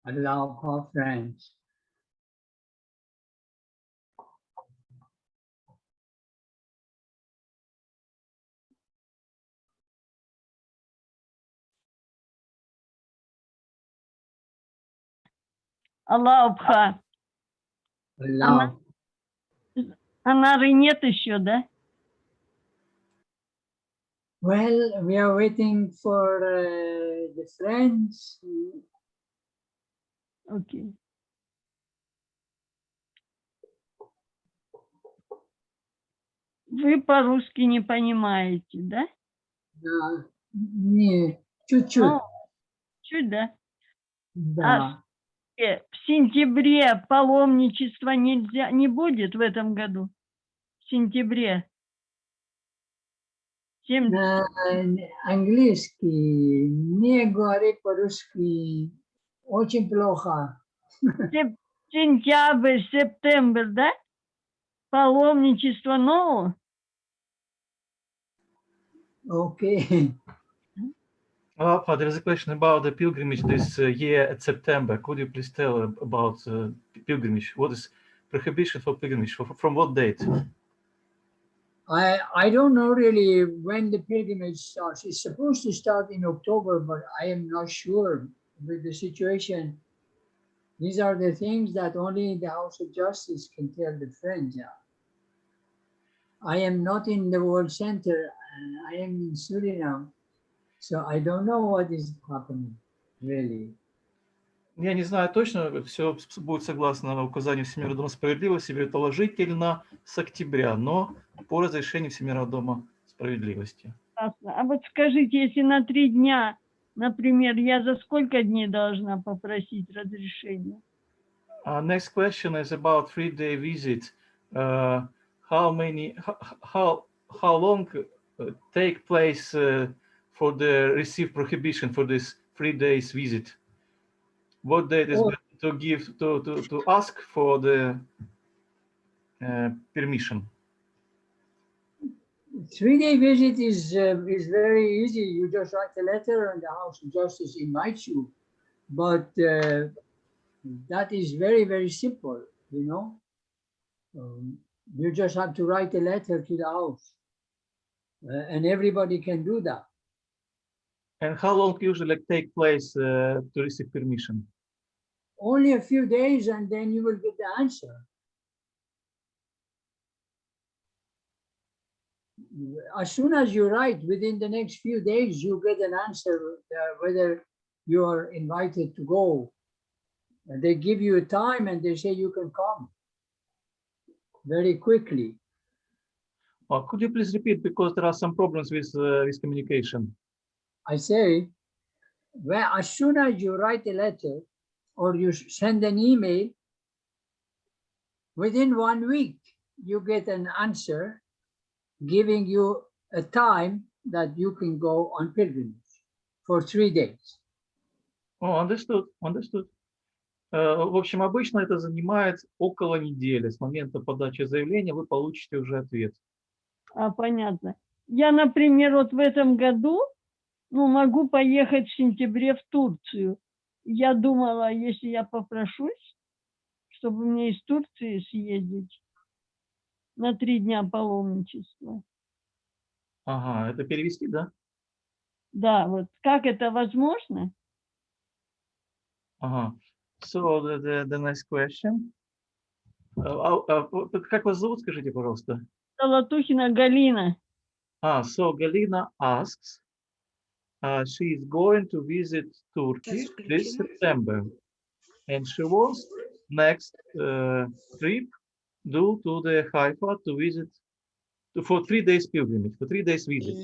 allow her friends. Аллах. Allow. Анары нет еще, да? Well, we are waiting for the friends. Окей. Вы по-русски не понимаете, да? Не, чуть-чуть. Чуть, да? Да. В сентябре паломничества не будет в этом году? В сентябре? Английский, не говори по-русски, очень плохо. Сентябрь, сентябрь, да? Паломничество, no? Okay. There is a question about the pilgrimage this year at September. Could you please tell about pilgrimage? What is prohibition for pilgrimage? From what date? I don't know really when the pilgrimage starts. It's supposed to start in October, but I am not sure with the situation. These are the things that only the House of Justice can tell the friends. I am not in the World Center. I am in Suriname. So I don't know what is happening, really. Я не знаю точно, все будет согласно указанию Всемирного дома справедливости, предположительно с октября, но по разрешению Всемирного дома справедливости. А вот скажите, если на 3 дня, например, я за сколько дней должна попросить разрешения? Next question is about 3-day visit. How long take place for the receive prohibition for this 3 days visit? What date is better to give to ask for the permission? 3-day visit is very easy. You just write a letter and the House of Justice invites you. But that is very, very simple, you know. You just have to write a letter to the House. And everybody can do that. And how long usually take place to receive permission? Only a few days and then you will get the answer. As soon as you write, within the next few days, you get an answer whether you are invited to go. And they give you a time and they say you can come very quickly. Could you please repeat, because there are some problems with communication? I say, well, as soon as you write a letter or you send an email, within 1 week, you get an answer giving you a time that you can go on pilgrimage for 3 days. Oh, understood. В общем, обычно это занимает около недели. С момента подачи заявления вы получите уже ответ. Понятно. Я, например, вот в этом году, могу поехать в сентябре в Турцию. Я думала, если я попрошусь, чтобы мне из Турции съездить на 3 дня паломничества. Ага, это перевести, да? Да, вот как это возможно? Ага. So the next question. Как вас зовут, скажите, пожалуйста? Золотухина Галина. So Galina asks, she is going to visit Turkey this September, and she wants next trip due to the Haifa to visit for 3 days pilgrimage, for 3 days visit.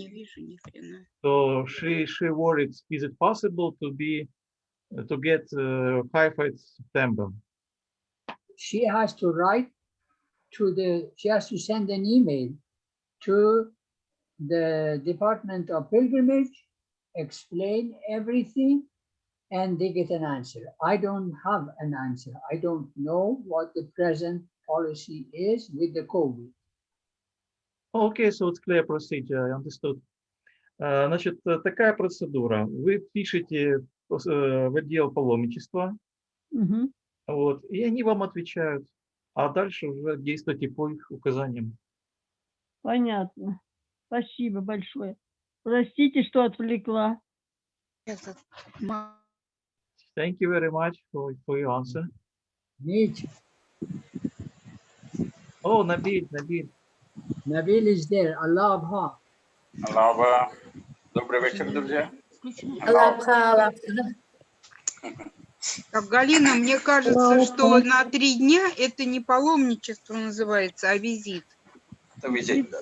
So she worried, is it possible to get Haifa in September? She has to write she has to send an email to the Department of Pilgrimage, explain everything, and they get an answer. I don't have an answer. I don't know what the present policy is with the COVID. Okay, so it's clear procedure, I understood. Значит, такая процедура. Вы пишете в отдел паломничества, Мгм. Вот, и они вам отвечают, а дальше уже действуйте по их указаниям. Понятно. Спасибо большое. Простите, что отвлекла. Thank you very much for your answer. Meet. Oh, Nabil, Nabil. Nabil is there. Allah Abha. Аллаха. Добрый вечер, друзья. Аллаха. Так, Галина, мне кажется, что на 3 дня это не паломничество называется, а визит. Это визит.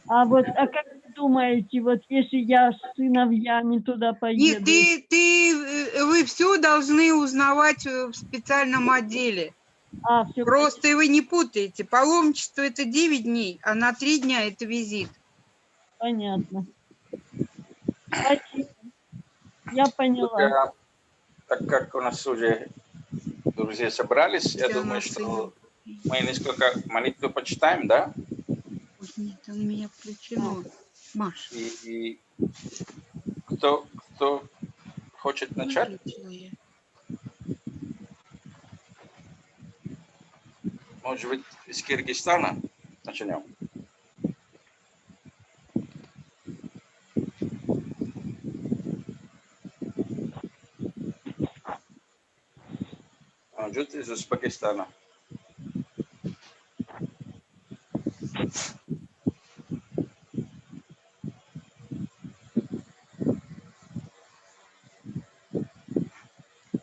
А вот, а как вы думаете, вот если я с сыновьями туда Нет, поеду? вы все должны узнавать в специальном отделе. Все Просто вы не путаете. Паломничество это 9 дней, а на 3 дня это визит. понятно. Спасибо. Я поняла. Так как у нас уже друзья собрались, я думаю, что мы несколько молитвы почитаем, да? Нет, у меня включено. Маша. И кто хочет начать? Может быть, из Киргизстана начнем? Может, из Узбекистана?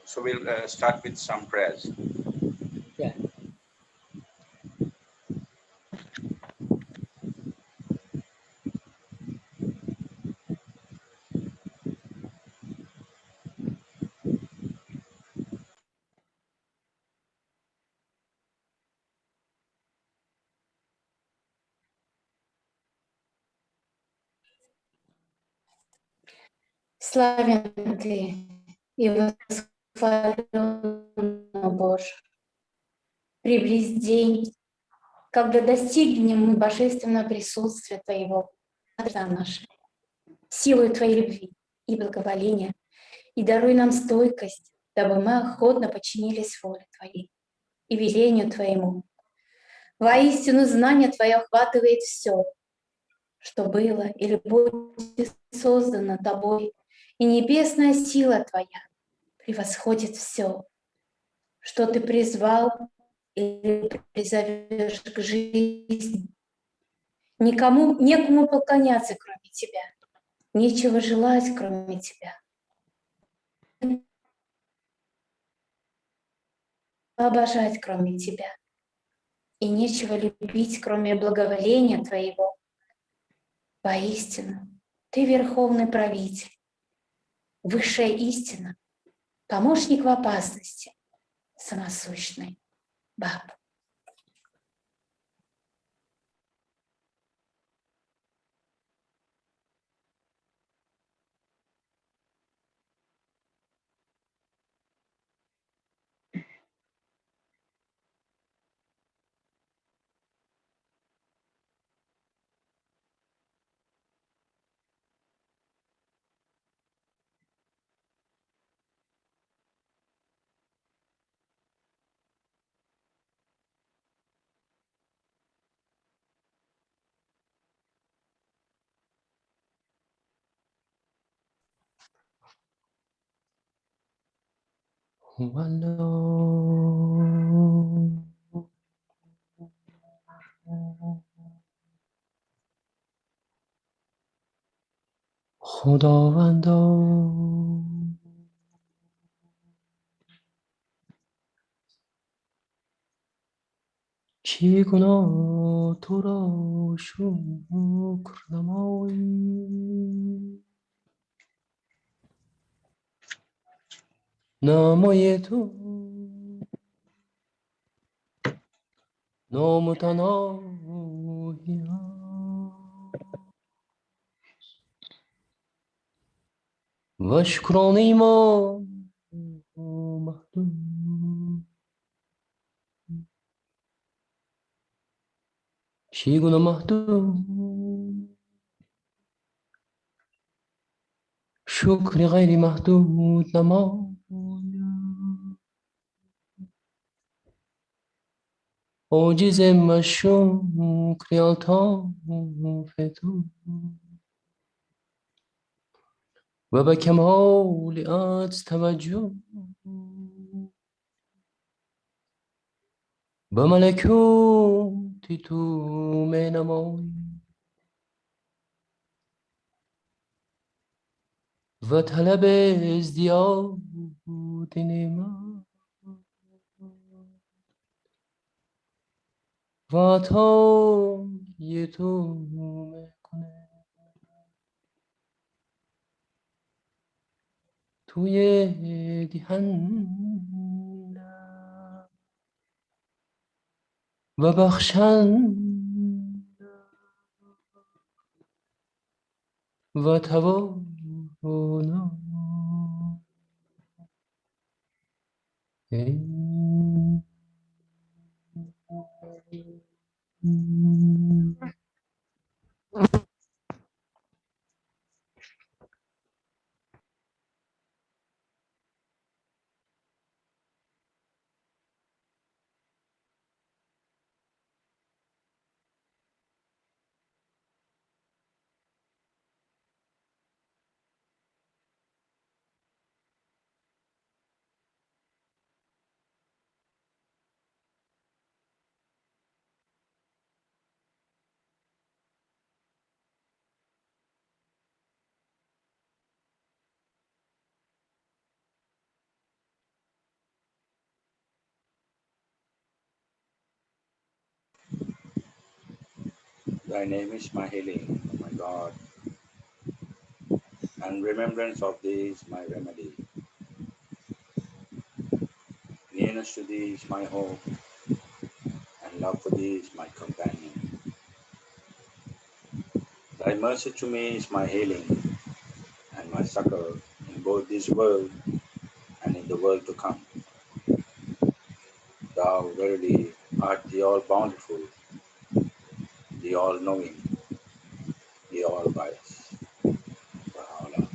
So we'll start with some prayers. Yeah. Славен ты и восхвален, Боже. Приблизь день, когда достигнем мы божественного присутствия Твоего, Отца нашего, силой Твоей любви и благоволения, и даруй нам стойкость, дабы мы охотно подчинились воле Твоей и велению Твоему. Воистину, знание Твое охватывает все, что было или будет создано Тобой, и небесная сила Твоя превосходит все, что Ты призвал или призовешь к жизни. Некому поклоняться, кроме Тебя, нечего желать, кроме Тебя, обожать, кроме Тебя, и нечего любить, кроме благоволения Твоего. Воистину, Ты верховный правитель, высшая истина, помощник в опасности, самосущный Баб. خداوندا چی گناه تو را شکر نمایی نامای تو نامتناهی و شکرانه ما محدود چی گناه محدود شکر غیر محدود نمایم عاجز مشوم الطاف تو و به کمال عجز توجه به ملکوتی تو می نمایی و طلب ازدیاد نعمت و عطای تو میکنه توی دهنم و بخشن و توانا Thy name is my healing, my God, and remembrance of thee is my remedy. Nearness to thee is my hope, and love for thee is my companion. Thy mercy to me is my healing, and my succor in both this world and in the world to come. Thou verily art the all-bountiful, the all-knowing, the all-wise. Baha'u'llah.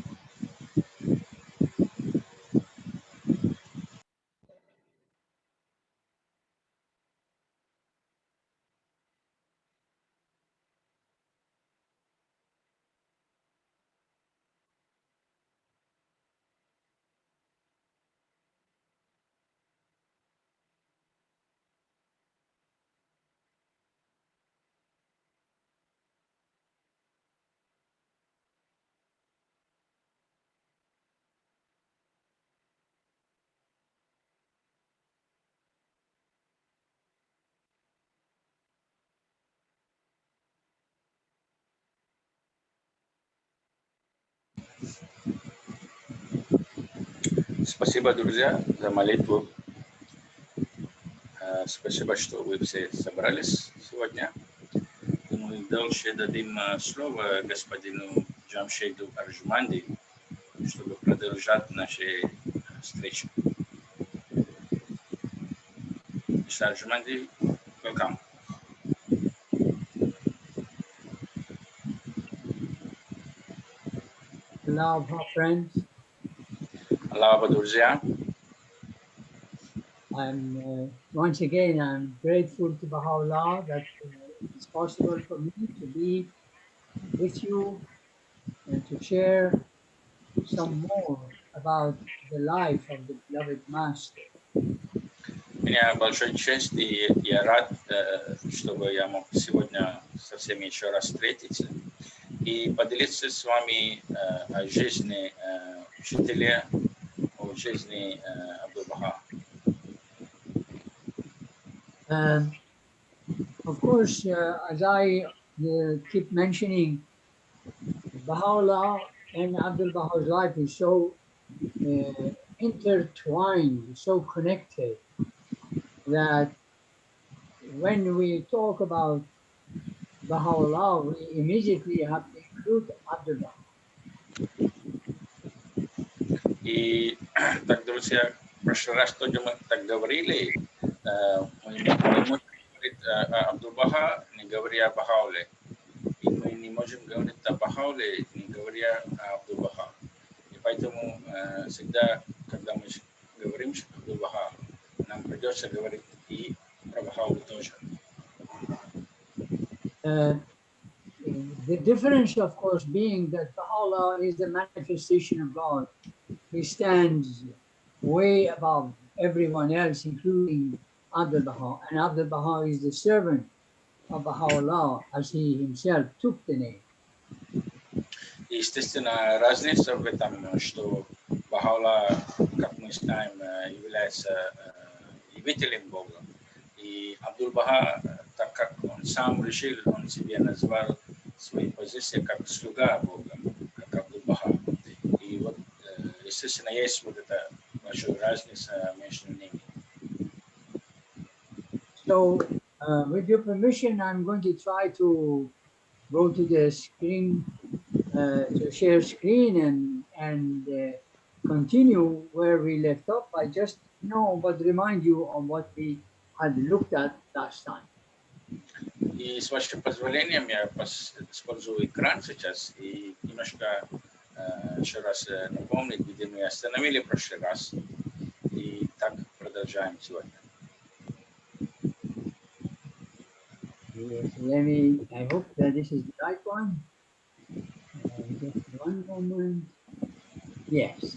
Спасибо, друзья, за молитву. Спасибо, что вы все собрались сегодня. Мы дальше дадим слово господину Джамшиду Арджоманди, чтобы продолжать наши встречи. Mr. Arджоманди, welcome. Aloha, friends. Aloha, друзья. Once again, I'm grateful to Baha'u'llah that it's possible for me to be with you and to share some more about the life of the beloved Master. У меня большая честь, и я рад, чтобы я мог сегодня со всеми еще раз встретиться и поделиться с вами о жизни учителя, о жизни Абдул-Баха. Of course, as I keep mentioning, Baha'u'llah and Abdul Baha's life is so intertwined, so connected, that when we talk about Baha'u'llah, we immediately have to include Abdul Baha. И так, друзья, в прошлый раз тоже мы так говорили, мы не можем говорить о Абдул-Баха, не говоря о Бахауле. И мы не можем говорить о Бахауле, не говоря о Абдул-Баха. И поэтому всегда, когда мы говорим о Абдул-Баха, нам придется говорить и про Абдул-Бахау тоже. The difference, of course, being that Baha'u'llah is the manifestation of God. He stands way above everyone else, including Abdul Baha. And Abdul Baha is the servant of Baha'u'llah, as he himself took the name. Естественно, разница в этом, что Баха'у'ллах, как мы знаем, является явителем Бога. И Абдул-Баха, так как он сам решил, он себе назвал свои позиции как слуга Бога, как Абдул-Баха. И вот, естественно, есть вот эта большая разница между ними. So, with your permission, I'm going to try to go to the screen, to share screen and continue where we left off. I just but remind you of what we had looked at last time. И с вашим позволением я использую экран сейчас и немножко еще раз напомнить, где мы остановили в прошлый раз. И так продолжаем сегодня. Yes, I hope that this is the right one. Just one moment. Yes.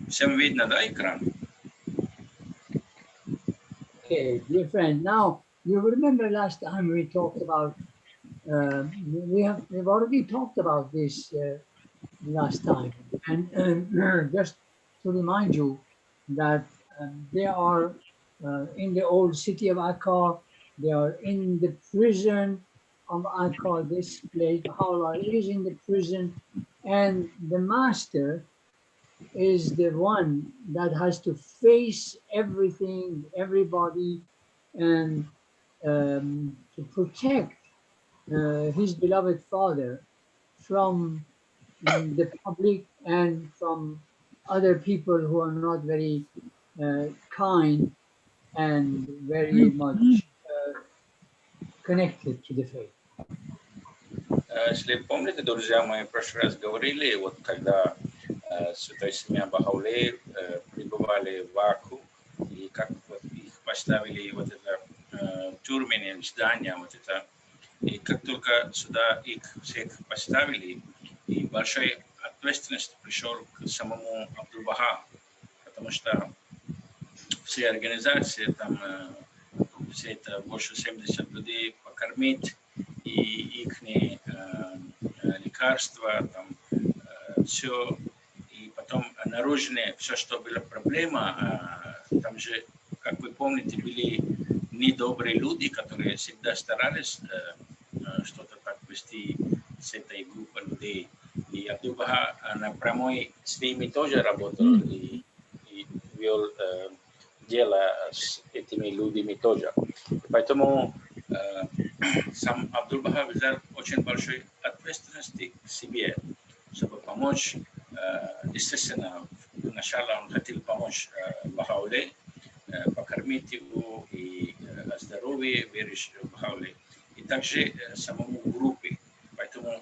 Всем видно, да, экран? Okay, dear friend. Now you remember last time we talked about. We've already talked about this last time, and just to remind you that they are in the old city of Akkar. They are in the prison of Akkar. This place, Baha'u'llah, is in the prison, and the master is the one that has to face everything, everybody, and to protect his beloved father from the public and from other people who are not very kind and very much connected to the faith. Если помните, друзья, мы в прошлый раз говорили, вот когда святая семья Бахаулеев пребывали в Аку, и как вот их поставили вот это тюрьменное здание, вот это, и как только сюда их всех поставили, и большая ответственность пришел к самому Абдул-Баха, потому что все организации, там, все это больше 70 людей покормить, и их лекарства, там, все, и потом наружные, все, что было проблема, там же, как вы помните, были недобрые люди, которые всегда старались что-то так вести с этой группой людей. И Абдул-Баха напрямую с ними тоже работал и вел дело с этими людьми тоже. Поэтому сам Абдул-Баха взял очень большой ответственности к себе, чтобы помочь. Естественно, сначала он хотел помочь Бахауле, покормить его и здоровье, веришь в Бахауле, и также самому группе. Поэтому,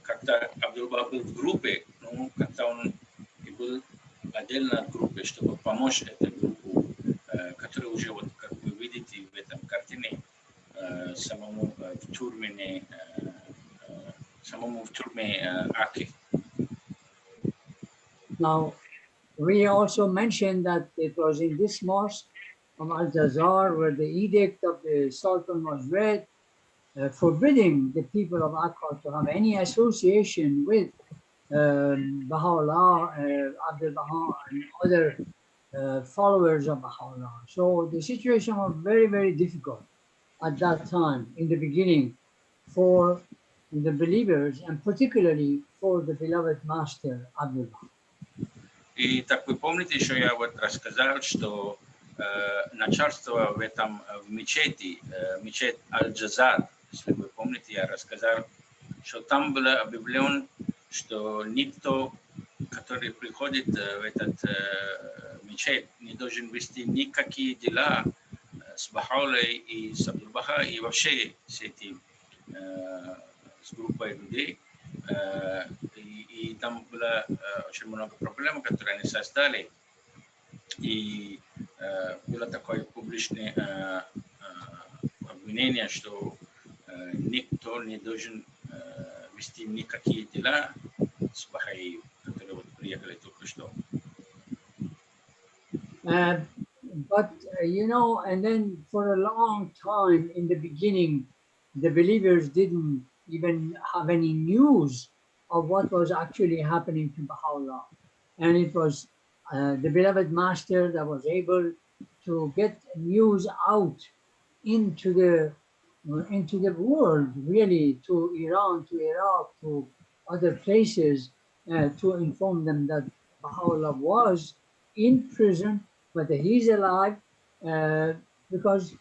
когда Абдул-Баха был в группе, когда он и был отдельно от группы, чтобы помочь этой группе, которая уже, вот, как вы видите в этом картине, самому в тюрьме Аки. Now, we also mentioned that it was in this mosque of Al-Jazar where the edict of the Sultan was read, forbidding the people of Akkar to have any association with Baha'u'llah, Abdul Baha, and other followers of Baha'u'llah. So the situation was very, very difficult at that time, in the beginning, for the believers, and particularly for the beloved master, Abdul Baha. И так вы помните, еще я вот рассказал, что начальство в этом в мечети, мечеть Аль-Джазар, если вы помните, я рассказал, что там было объявлено, что никто, который приходит в этот мечеть, не должен вести никакие дела с Бахаулой и с Абдул-Баха и вообще с этим с группой людей. И и там было очень много проблем, которые они создали. И было такое публичное обвинение, что никто не должен вести никакие дела с Бахаи, которые вот приехали только что. But you know, and then for a long time in the beginning, the believers didn't even have any news of what was actually happening to Baha'u'llah. And it was the beloved master that was able to get news out into the world, really, to Iran, to Iraq, to other places, to inform them that Baha'u'llah was in prison, but he's alive, because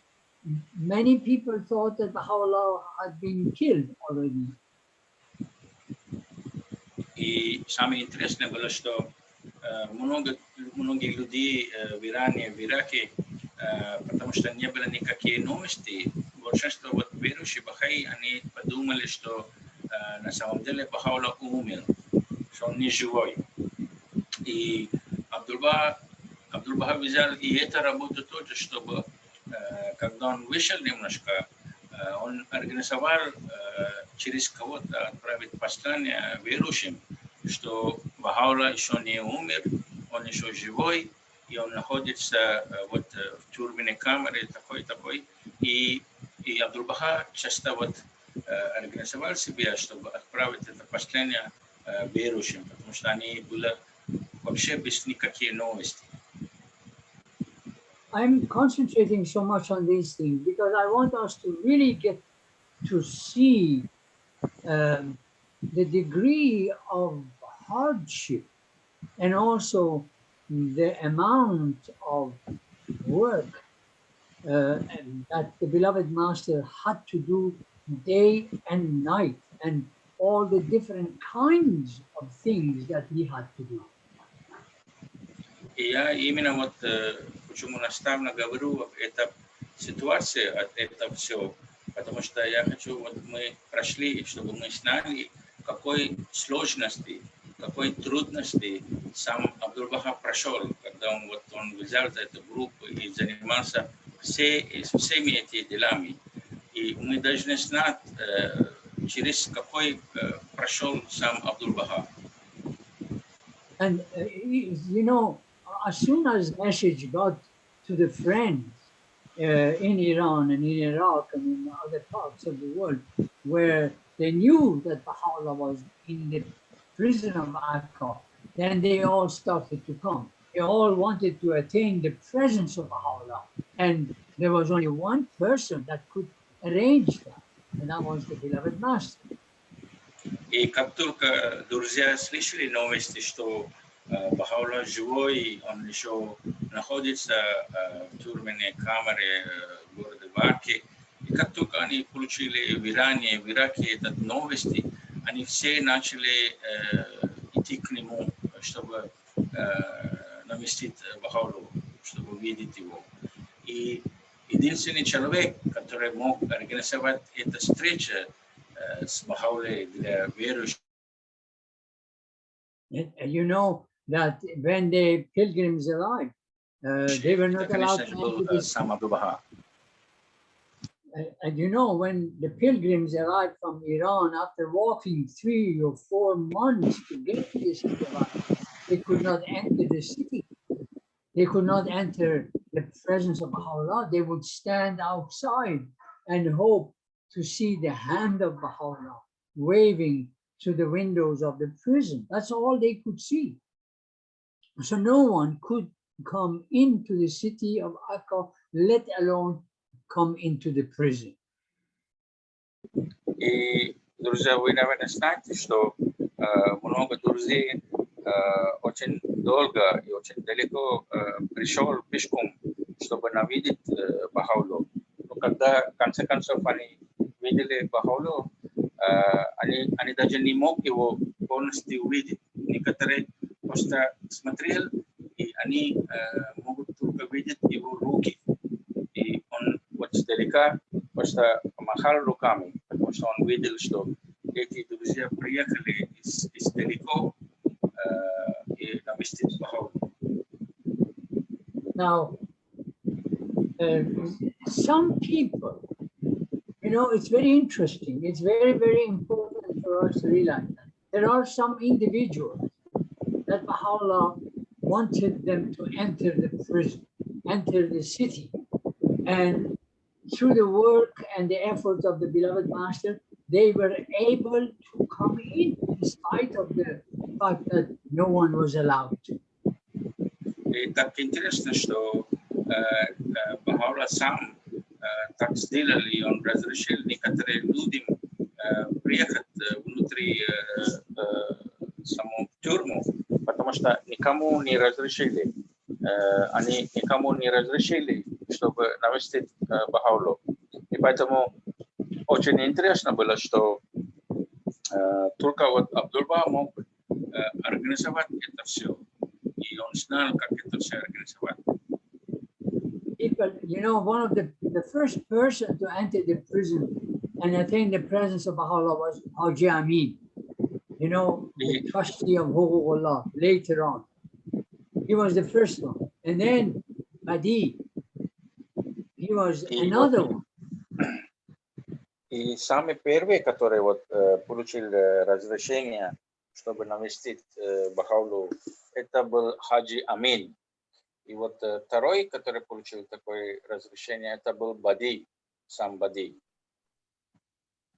many people thought that Baha'u'llah had been killed already. И самое интересное было, что многие люди в Иране, в Ираке, потому что не было никаких новостей, большинство вот верующих Бахаи, они подумали, что на самом деле Баха'у'лlah умер, что он не живой. И Абдул-Баха взял и эту работу тоже, чтобы, когда он вышел немножко, он организовал через кого-то отправить послание верующим, что Баха'у'лlah еще не умер, он еще живой, и он находится вот в тюрьменной камере такой. И Абдул-Баха часто вот организовал себя, чтобы отправить это послание верующим, потому что они были вообще без никаких новостей. I'm concentrating so much on these things because I want us to really get to see the degree of hardship and also the amount of work that the beloved master had to do day and night, and all the different kinds of things that he had to do. И я именно вот почему наставно говорю, это ситуация, это все, потому что я хочу, вот мы прошли, чтобы мы знали, какой сложности, какой трудности сам Абдул-Баха прошел, когда он взял эту группу и занимался всеми этими делами. И мы должны знать, через какой прошел сам Абдул-Баха. And you know, as soon as message got to the friends in Iran and in Iraq and in other parts of the world where they knew that Baha'u'llah was in the prison of Akka, then they all started to come. They all wanted to attain the presence of Baha'u'llah. And there was only one person that could arrange that, and that was the beloved master. И как только друзья слышали новости, что Баха'у'лlah живой, он еще находится в тюрьменной камере города Ваки, и как только они получили в Иране, в Ираке эти новости, они все начали идти к нему, чтобы навестить Баха'у'ллу, чтобы увидеть его. И единственный человек, который мог организовать эту встречу с Баха'у'ллой для верующих. You know that when the pilgrims arrived, they were not allowed to enter the city. And you know, when the pilgrims arrived from Iran, after walking 3 or 4 months to get to the city of Akka, they could not enter the city. They could not enter the presence of Baha'u'llah. They would stand outside and hope to see the hand of Baha'u'llah waving to the windows of the prison. That's all they could see. So no one could come into the city of Akka, let alone come into the prison. И, друзья, вы, наверное, знаете, что много друзей очень долго и очень далеко пришел пешком, чтобы навидеть Баха'у'ллу. Но когда, в конце концов, они видели Баха'у'ллу, они даже не могли его полностью увидеть. Некоторые просто смотрели, и они могут только видеть его руки. И он вот издалека просто помахал руками, потому что он видел, что эти друзья приехали из далеко и навестить Бахаулу. Now, some people, you know, it's very interesting. It's very, very important for us to realize that there are some individuals that Baha'u'llah wanted them to enter the prison, enter the city. And through the work and the efforts of the beloved Master, they were able to come in spite of the fact that no one was allowed to. И так интересно, что Бахаулла сам так сделали, и он разрешил некоторым людям приехать внутри саму тюрьму, потому что никому не разрешили. Они никому не разрешили, чтобы навестить Бахауллу. И поэтому очень интересно было, что только вот Абдул-Баха мог организовать это все. И он знал, как это все организовать. People, you know, one of the first person to enter the prison and attain the presence of Baha'u'llah was Haji Amin, you know, the trustee of Huququllah later on. He was the first one. And then Badi, he was another one. И самый первый, который вот получил разрешение, чтобы навестить Бахауллу, это был Хаджи Амин. И вот второй, который получил такое разрешение, это был Бади, сам Бади.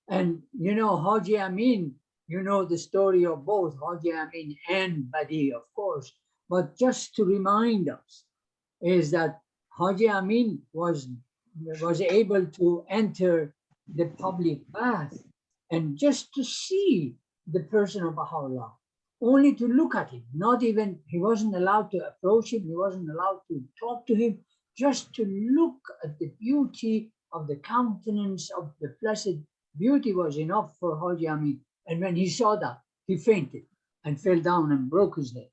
And you know, Haji Amin, you know the story of both Haji Amin and Badi, of course. But just to remind us, is that Haji Amin was able to enter the public bath and just to see the person of Baha'u'llah, only to look at him, not even, he wasn't allowed to approach him, he wasn't allowed to talk to him, just to look at the beauty of the countenance of the blessed beauty was enough for Haji Amin. And when he saw that, he fainted and fell down and broke his head.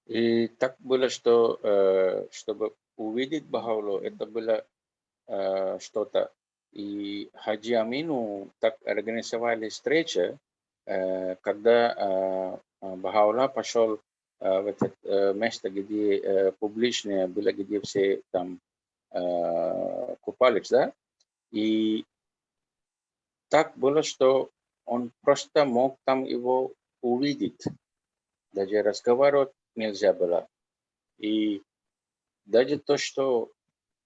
И так было, что чтобы увидеть Бахауллу, это было что-то. И Хаджи Амину так организовали встречу, когда Бахаулла пошел в это место, где публичное было, где все там купались, да? И так было, что он просто мог там его увидеть. Даже разговаривать нельзя было. И даже то, что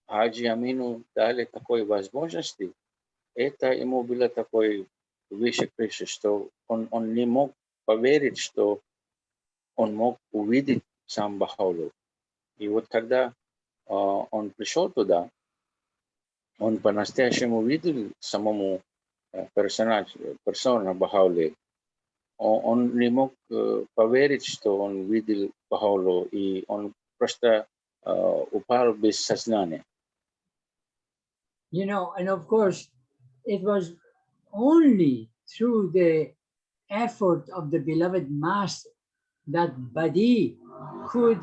Хаджи Амину дали такой возможности, это ему было такой выше крыши, что он не мог поверить, что он мог увидеть сам Бахауллу. И вот когда он пришел туда, он по-настоящему увидел самому персону Бахауллы. Он не мог поверить, что он видел Бахауллу, и он просто упал без сознания. You know, and of course, it was only through the effort of the beloved Master that Badi could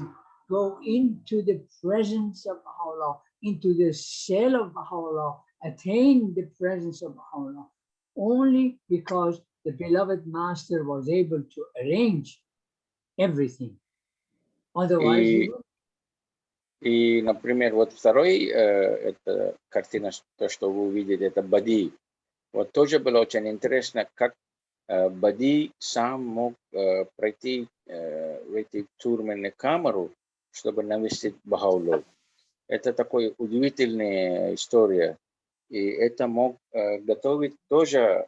go into the presence of Baha'u'llah, into the cell of Baha'u'llah, attain the presence of Baha'u'llah, only because the beloved Master was able to arrange everything. Otherwise, he would. И, например, вот второй, это картина, то, что вы увидели, это Бади. Вот тоже было очень интересно, как Бади сам мог пройти в эти тюрьменную камеру, чтобы навестить Бахауллу. Это такая удивительная история. И это мог готовить тоже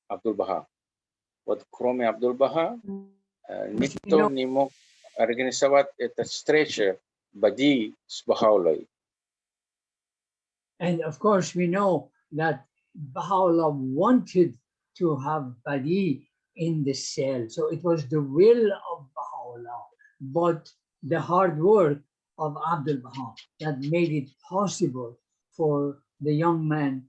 Абдул-Баха. Вот кроме Абдул-Баха, никто не мог организовать эту встречу Badi с Baha'u'llah. And of course, we know that Baha'u'llah wanted to have Badi in the cell. So it was the will of Baha'u'llah, but the hard work of Abdul-Baha that made it possible for the young man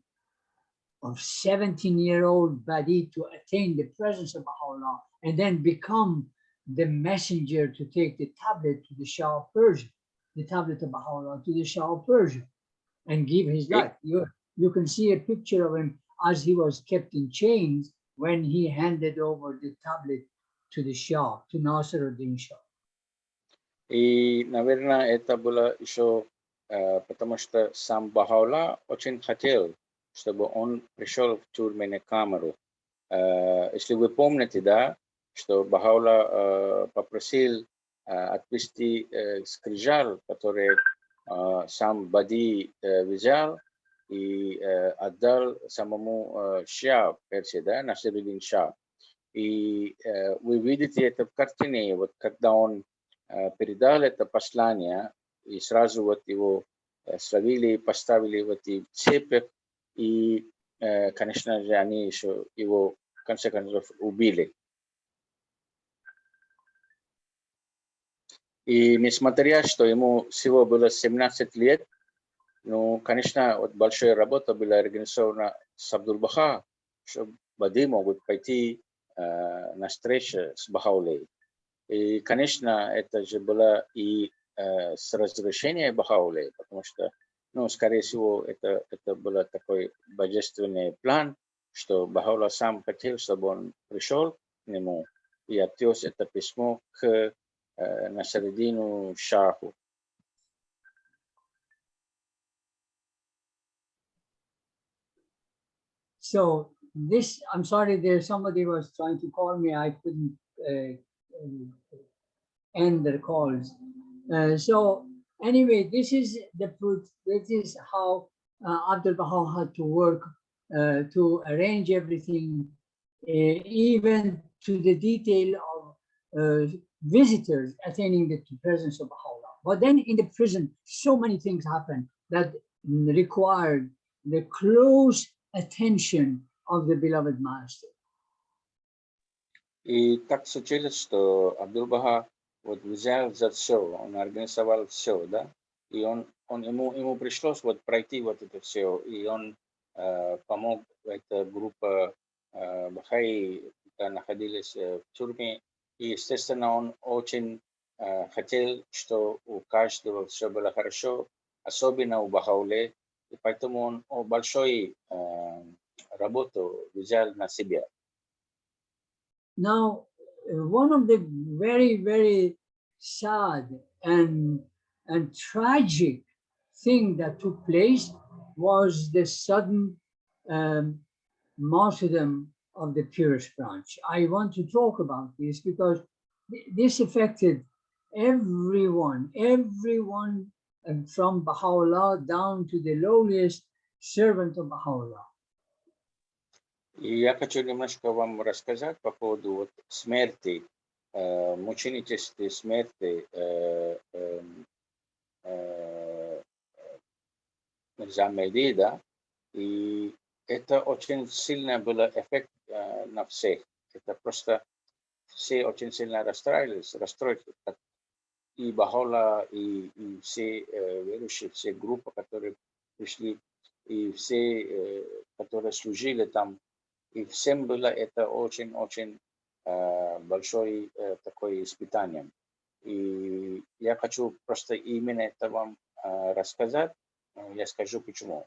of 17-year-old Badi to attain the presence of Baha'u'llah and then become the messenger to take the tablet to the Shah of Persia, the tablet of Baha'u'llah to the Shah of Persia, and give his life. You can see a picture of him as he was kept in chains when he handed over the tablet to the Shah, to Nasiruddin Shah. И, наверное, это было еще потому, что сам Бахаулла очень хотел, чтобы он пришел в тюрьменную камеру. Если вы помните, да, что Бахаулла попросил отвести скрижаль, который сам Бади взял и отдал самому Шah Персии, да, Насируддин Шах. И вы видите это в картине, вот когда он передал это послание, и сразу вот его словили, поставили в эти цепи, и, конечно же, они еще его, в конце концов, убили. И несмотря, что ему всего было 17 лет, ну, конечно, вот большая работа была организована с Абдул-Баха, чтобы Бади могут пойти на встречу с Бахауллой. И, конечно, это же было и с разрешения Бахауллы, потому что, ну, скорее всего, это был такой божественный план, что Бахаулла сам хотел, чтобы он пришел к нему и отвез это письмо к Насируддину Шаху. So this, I'm sorry, there somebody was trying to call me. I couldn't end the calls. So anyway, this is the proof. This is how Abdul Baha had to work to arrange everything, even to the detail of visitors attaining the presence of Baha'u'llah. But then in the prison, so many things happened that required the close attention of the beloved master. И так случилось, что Абдул-Баха вот взял за все, он организовал все, да, и ему пришлось вот пройти вот это все, и он помог, эта группа Бахаи находились в тюрьме, и, естественно, он очень хотел, что у каждого все было хорошо, особенно у Бахауллы, и поэтому он большую работу взял на себя. Now, one of the very, very sad and tragic thing that took place was the sudden martyrdom of the purest branch. I want to talk about this because this affected everyone from Baha'u'llah down to the lowliest servant of Baha'u'llah. И я хочу немножко вам рассказать по поводу вот смерти, мученической смерти Джамшида, да, и это очень сильно был эффект на всех. Это просто все очень сильно расстроились, и Бахаулла, и все верующие, все группы, которые пришли, и все, которые служили там, и всем было это очень-очень большое такое испытание. И я хочу просто именно это вам рассказать. Я скажу почему.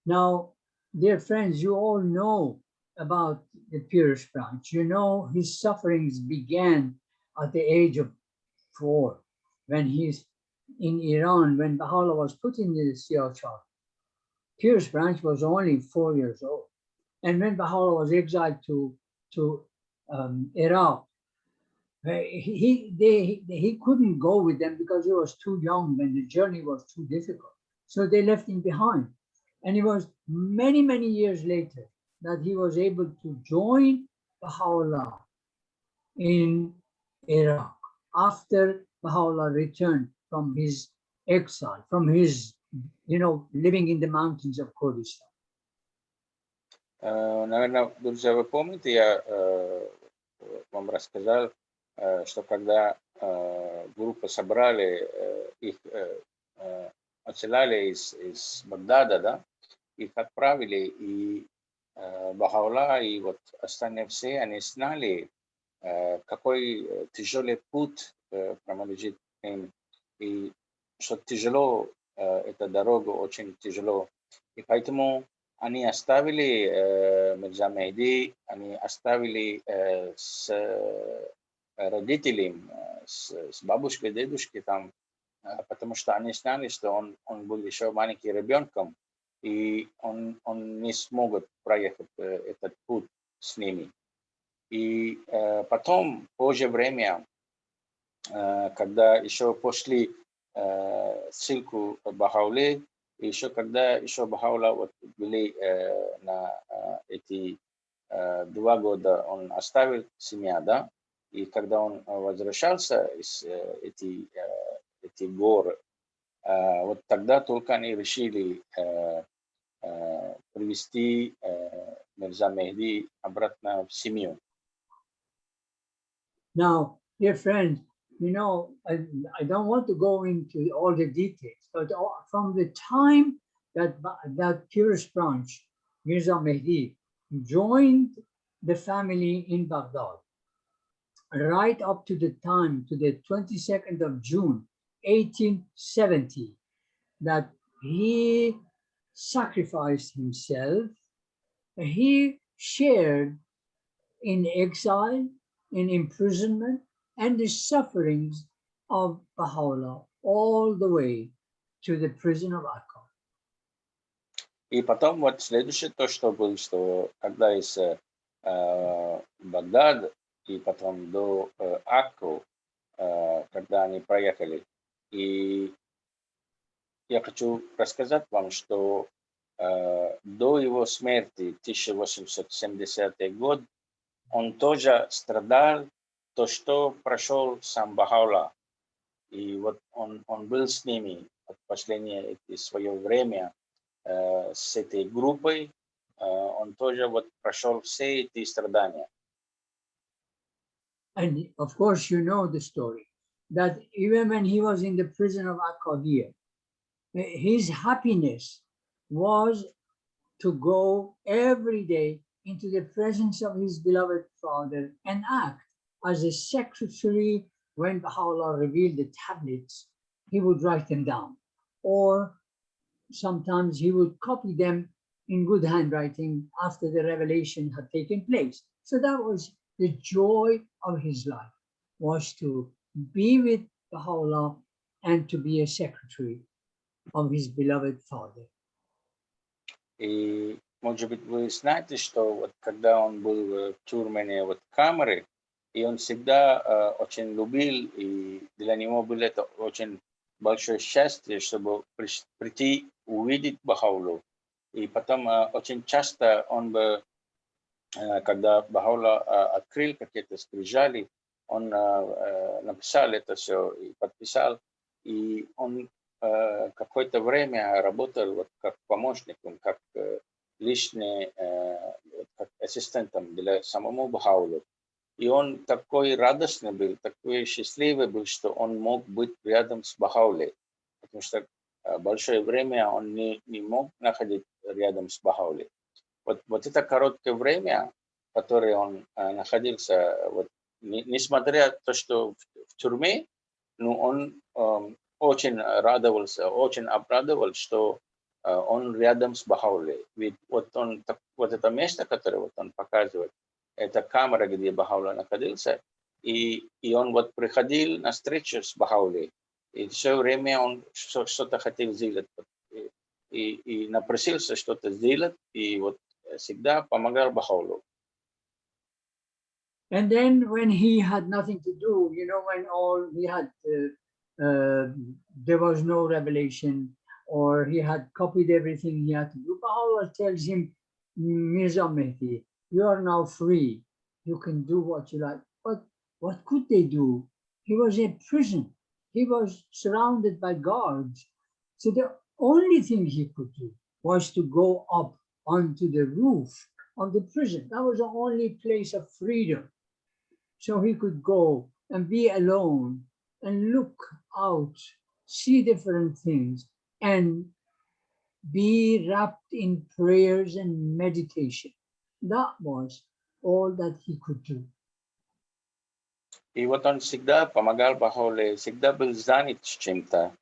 Now, dear friends, you all know about the purest branch. You know his sufferings began at the age of 4, when he's in Iran, when Baha'u'llah was put in the Siyah. Purest branch was only 4 years old. And when Baha'u'llah was exiled to Iraq, he couldn't go with them because he was too young and the journey was too difficult. So they left him behind. And it was many, many years later that he was able to join Baha'u'llah in Iraq after Baha'u'llah returned from his exile, from his, living in the mountains of Kurdistan. Наверное, друзья, вы помните, я вам рассказал, что когда группу собрали, их отсылали из Багдада, да, их отправили, и Бахаулла, и вот остальные все, они знали, какой тяжелый путь промежит им, и что тяжело, эта дорога очень тяжело. И поэтому они оставили Мирза Мехди, они оставили с родителями, с бабушкой, дедушкой там, потому что они знали, что он был еще маленьким ребенком, и он не смог проехать этот путь с ними. И потом, позже время, когда еще пошли ссылку Бахауле, и еще когда еще Бахаула вот были на эти 2 года, он оставил семья, да, и когда он возвращался из эти горы, вот тогда только они решили привести Мирза Мехди обратно в семью. Now, dear friends, you know, I don't want to go into all the details, but from the time that purest branch, Mirza Mehdi, joined the family in Baghdad, right up to the time, to the 22nd of June, 1870, that he sacrificed himself, he shared in exile, in imprisonment, and the sufferings of Baha'u'llah all the way to the prison of Akka. И потом вот следующее то, что было, что когда из Багдада и потом до Акку, когда они проехали, и я хочу рассказать вам, что до его смерти, 1870 год, он тоже страдал, то, что прошел сам Бахаулlah. И вот он был с ними в последнее свое время, с этой группой, он тоже вот прошел все эти страдания. And of course, you know the story, that even when he was in the prison of Akkadiya, his happiness was to go every day into the presence of his beloved father and act as a secretary. When Baha'u'llah revealed the tablets, he would write them down, or sometimes he would copy them in good handwriting after the revelation had taken place. So that was the joy of his life, was to be with Baha'u'llah and to be a secretary of his beloved father. И, может быть, вы знаете, что вот когда он был в тюрьме вот камеры, и он всегда очень любил, и для него было это очень большое счастье, чтобы прийти, увидеть Бахаулу. И потом очень часто он бы, когда Бахаула открыл какие-то скрижали, он написал это все и подписал, и он какое-то время работал вот как помощником, как личный как ассистентом для самого Бахаулу. И он такой радостный был, такой счастливый был, что он мог быть рядом с Бахаулой, потому что большое время он не мог находиться рядом с Бахаулой. Вот это короткое время, которое он находился, вот, несмотря на то, что в тюрьме, но он очень радовался, очень обрадовался, что он рядом с Бахаулой. Ведь вот это место, которое вот он показывает, это камера, где Бахаула находился, и он вот приходил на встречу с Бахаулой, и все время он что-то хотел сделать, и напросился что-то сделать, и вот всегда помогал Бахаулу. And then when he had nothing to do, you know, when all he had, there was no revelation, or he had copied everything he had to do, Baha'u'llah tells him, Mirza Mehdi, you are now free. You can do what you like. But what could they do? He was in prison. He was surrounded by guards. So the only thing he could do was to go up onto the roof of the prison. That was the only place of freedom. So he could go and be alone and look out, see different things, and be wrapped in prayers and meditation. That was all that he could do. И вот он всегда помогал Бахауле, всегда был занят чем-то.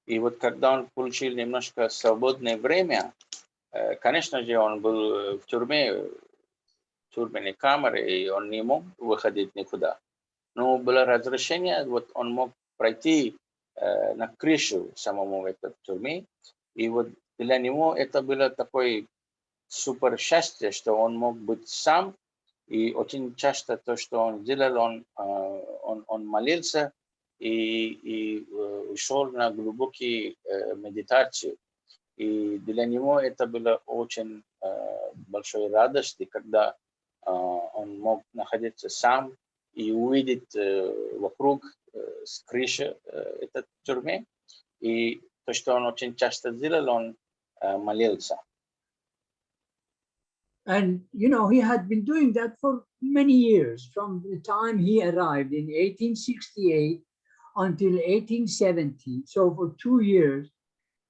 И вот когда он получил немножко свободное время, Конечно же, он был в тюрьменной камере, и он не мог выходить никуда. Но было разрешение, вот он мог пройти на крышу самому этой тюрьмы, и вот для него это было такое супер счастье, что он мог быть сам, и очень часто то, что он делал, он молился и ушел на глубокие медитации. И для него это было очень большой радостью, когда он мог находиться сам и увидеть вокруг с крыши этой тюрьмы. И то, что он очень часто делал, он молился. And, you know, he had been doing that for many years, from the time he arrived in 1868 until 1870. So for 2 years,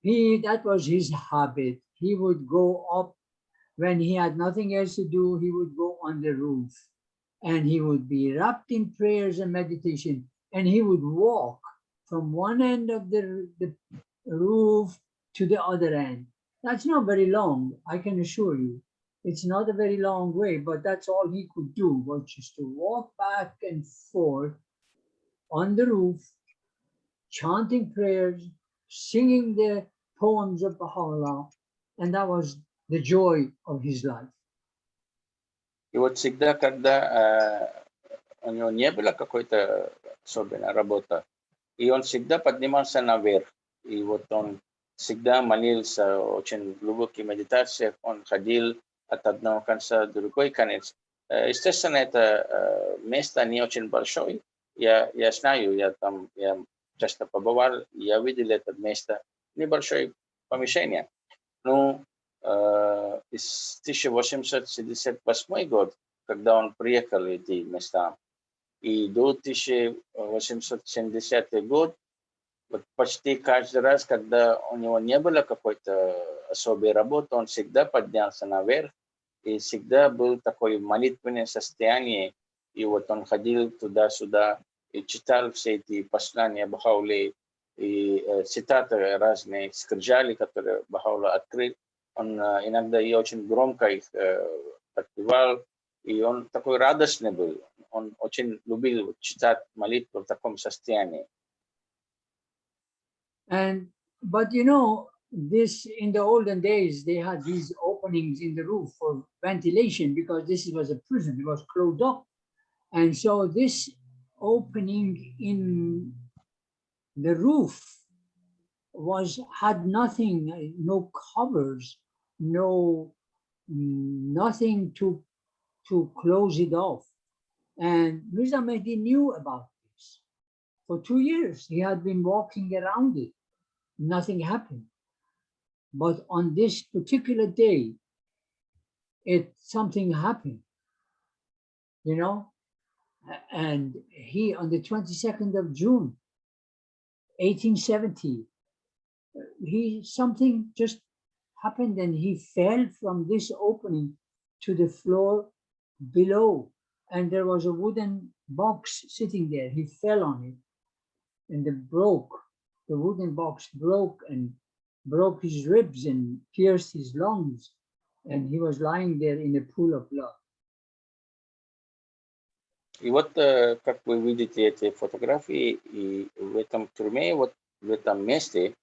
that was his habit. He would go up when he had nothing else to do. He would go on the roof, and he would be wrapped in prayers and meditation, and he would walk from one end of the roof to the other end. That's not very long, I can assure you. It's not a very long way, but that's all he could do, was just to walk back and forth on the roof, chanting prayers, singing the poems of Baha'u'llah, and that was the joy of his life. И вот всегда, когда у него не было какой-то особенной работы, и он всегда поднимался наверх, и вот он всегда молился, очень глубокие медитации, он ходил от одного конца до другой конец. Естественно, это место не очень большое. Я знаю, я часто побывал, я видел это место, небольшое помещение. Ну, из 1878 год, когда он приехал в эти места, и до 1870 год, вот почти каждый раз, когда у него не было какой-то особой работы, он всегда поднялся наверх, и всегда был такое молитвенное состояние, и вот он ходил туда-сюда и читал все эти послания Бахаулы, и цитаты разные, скрижали, которые Бахаула открыл. Он иногда и очень громко их подпевал, и он такой радостный был. Он очень любил читать молитву в таком состоянии. But you know, this in the olden days, they had these openings in the roof for ventilation because this was a prison, it was closed up. And so this opening in the roof had nothing, no covers, nothing to close it off. And Mirza Mehdi knew about this. For 2 years, he had been walking around it. Nothing happened. But on this particular day, something happened, you know? And he, on the 22nd of June, 1870, something just happened and he fell from this opening to the floor below. And there was a wooden box sitting there. He fell on it and it broke. The wooden box broke and broke his ribs and pierced his lungs. And he was lying there in a pool of blood. И вот, как вы видите эти фотографии, и в этом тюрьме, вот в этом месте,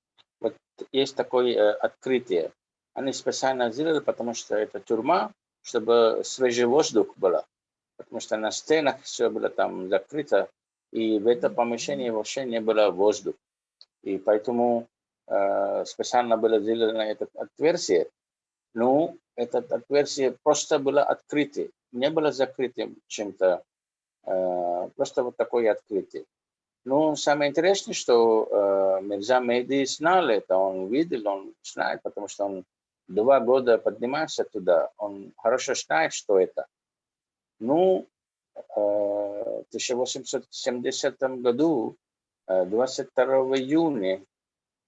вот есть такое открытие. Они специально сделали, потому что это тюрьма, чтобы свежий воздух был. Потому что на стенах все было там закрыто, и в этом помещении вообще не было воздуха. И поэтому специально было сделано это отверстие. Ну, это отверстие просто было открытие, не было закрытым чем-то, просто вот такое открытие. Ну, самое интересное, что Мирза Мехди знал это, он видел, он знает, потому что он 2 года поднимался туда, он хорошо знает, что это. Ну, в 1870 году, 22 июня,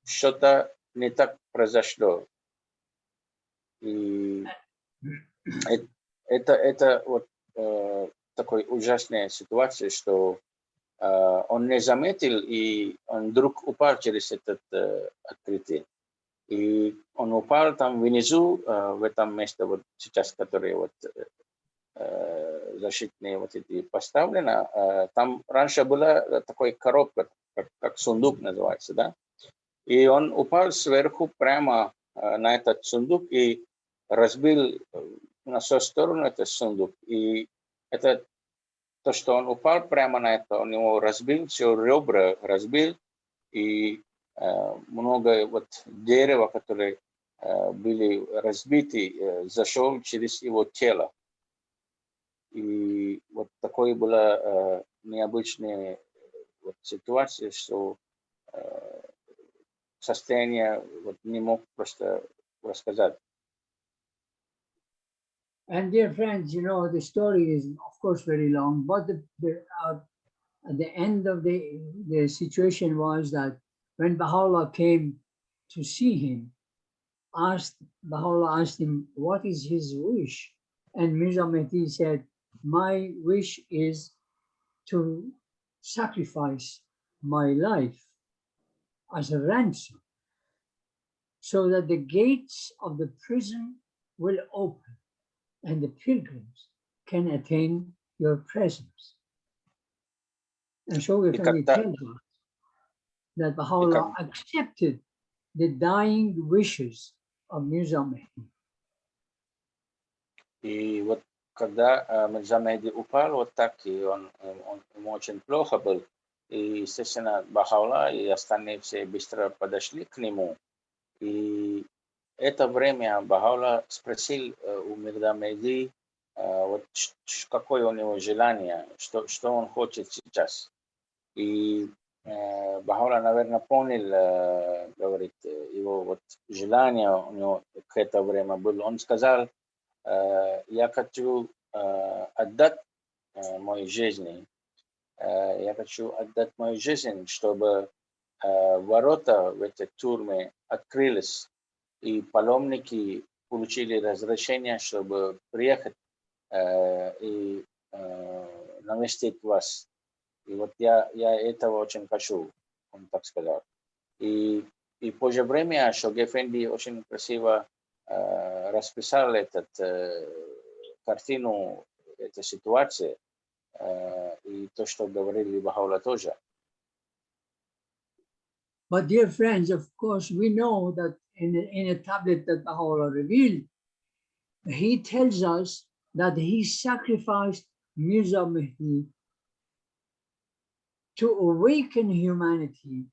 что-то не так произошло. И это вот такая ужасная ситуация, что он не заметил, и он вдруг упал через это открытие. И он упал там внизу, в этом месте, вот сейчас, которые вот защитные вот эти поставлены, там раньше была такая коробка, как сундук называется, да? И он упал сверху прямо на этот сундук и разбил на всю сторону этот сундук. И это то, что он упал прямо на это, он его разбил, все ребра разбил, и много вот дерева, которые были разбиты, зашел через его тело. И вот такое была необычная вот ситуация, что состояние вот не мог просто рассказать. And dear friends, you know, the story is, of course, very long, but at the end of the situation was that when Baha'u'llah came to see him, Baha'u'llah asked him, what is his wish? And Mirza Mehdi said, my wish is to sacrifice my life as a ransom so that the gates of the prison will open and the pilgrims can attain your presence. And so we can tell us that Baha'u'llah accepted the dying wishes of Mirza Mehdi. И вот когда Мирза Мехди упал, вот так, и ему очень плохо был, и, естественно, Бахаулла и остальные все быстро подошли к нему. И это время Бахаулла спросил у Мирза Мехди, вот какое у него желание, что он хочет сейчас. И Бахаулла, наверное, понял, говорит, его вот желание у него к это время было. Он сказал, я хочу отдать мою жизнь. Я хочу отдать мою жизнь, чтобы ворота в этой тюрьме открылись, и паломники получили разрешение, чтобы приехать и навестить вас. И вот я этого очень хочу, он так сказал. И в то же время Шоги Эфенди очень красиво расписал эту картину, эту ситуацию, и то, что говорили Бахаулла тоже. But dear friends, of course, we know that in a tablet that Baha'u'llah revealed, he tells us that he sacrificed Mirza Mehdi to awaken humanity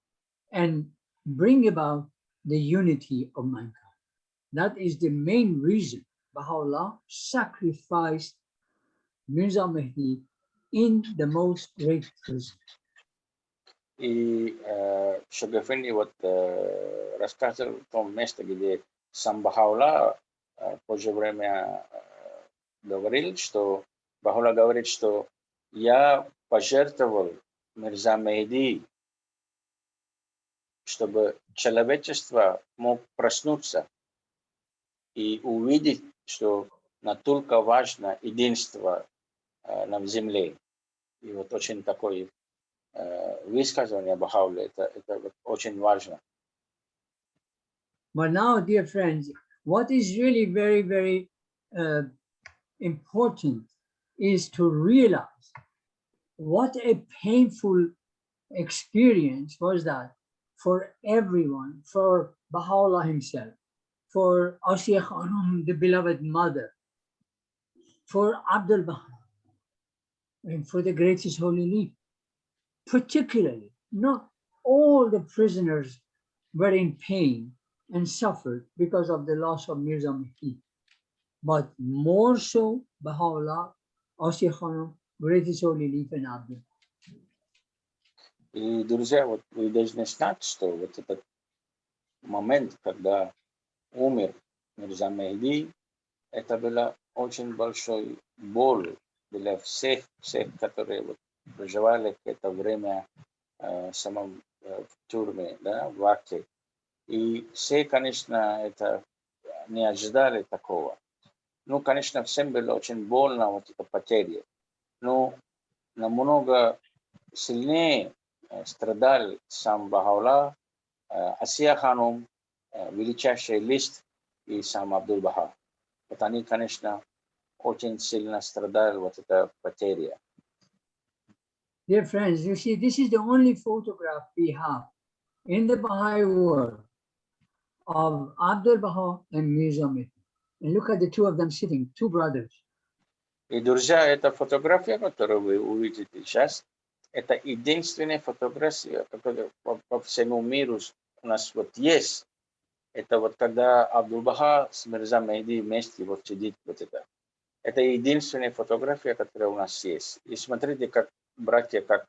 and bring about the unity of mankind. That is the main reason Baha'u'llah sacrificed Mirza Mehdi in the most great prison. И Шоги Эфенди вот рассказывал в том месте, где сам Бахаулла в то же время говорил, что Бахаулла говорит, что я пожертвовал Мирза Мехди, чтобы человечество мог проснуться и увидеть, что настолько важно единство на земле. И вот очень такое высказывание Бахаулла, это вот очень важно. But now, dear friends, what is really very, very important is to realize what a painful experience was that for everyone, for Baha'u'llah himself, for Asiya Khanum, the beloved mother, for Abdul Baha, and for the greatest holy leaf. Particularly, not all the prisoners were in pain and suffered because of the loss of Mirza Mehdi, but more so Baha'u'llah, Asiya Khanum, greatest holy leaf, and Abdul. И, друзья, вот вы должны знать, что вот этот момент, когда умер Мирза Мехди, это была очень большой боль для всех, которые вот проживали это время самом в тюрьме, да, в Аке. И все, конечно, это не ожидали такого. Ну, конечно, всем было очень больно вот эта потеря. Но намного сильнее страдал сам Бахаулла, Асия Ханум, величайший лист и сам Абдул-Баха. Вот они, конечно, очень сильно страдали вот эта потеря. Dear friends, you see, this is the only photograph we have in the Baha'i world of Abdul Baha and Mirza Mehdi. And look at the two of them sitting, two brothers. И, друзья, эта фотография, которую вы увидите сейчас, это единственная фотография, которая по всему миру у нас вот есть. Это вот когда Абдул-Баха с Мирза Мехди вместе вот сидит вот это. Это единственная фотография, которая у нас есть. И смотрите, как братья, как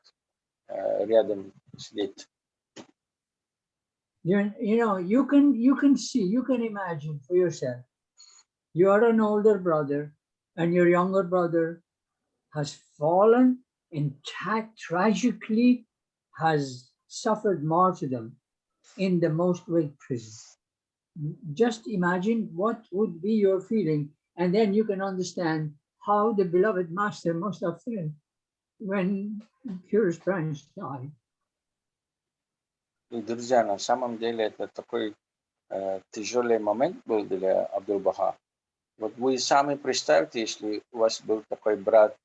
рядом сидят. You know, you can see, you can imagine for yourself. You are an older brother, and your younger brother has fallen and tragically has suffered martyrdom in the most great prison. Just imagine what would be your feeling, and then you can understand how the beloved master must have felt when Purest Branch died. И, друзья, на самом деле это такой тяжелый момент был для Абдул-Баха. Вот вы сами представьте, если у вас был такой брат,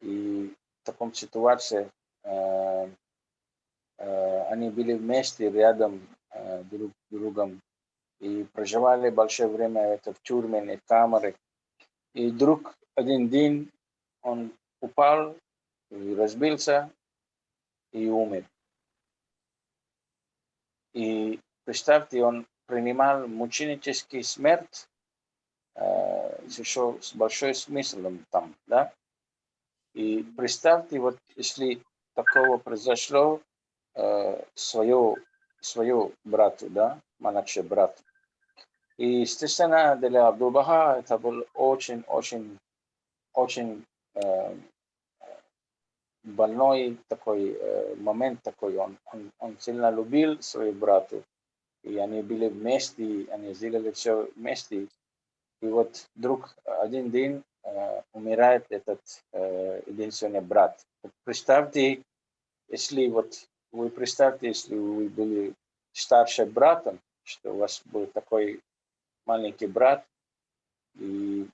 и в таком ситуации они были вместе, рядом друг с другом, и проживали большое время это в тюрьме, в камере. И вдруг один день он упал, и разбился и умер. И представьте, он принимал мученический смерть, еще с большим смыслом там, да? И представьте, вот если такого произошло свою брату, да, младший брат. И, естественно, для Абдул-Баха это был очень больной такой момент такой. Он сильно любил свою брату, и они были вместе, они сделали все вместе. И вот вдруг один день умирает этот единственный брат. Представьте, если вы представьте, если вы были старшим братом, что у вас был такой маленький брат, и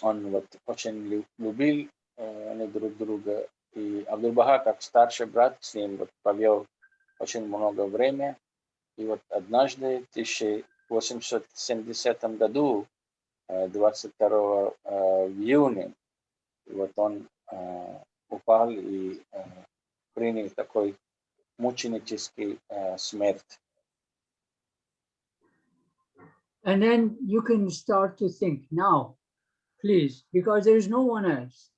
он вот очень любил они друг друга. И Абдул-Баха, как старший брат, с ним вот провел очень много времени. И вот однажды, в 1870 году, 22 июня, вот он упал и принял такой мученический смерть. And then you can start to think now, please, because there is no one else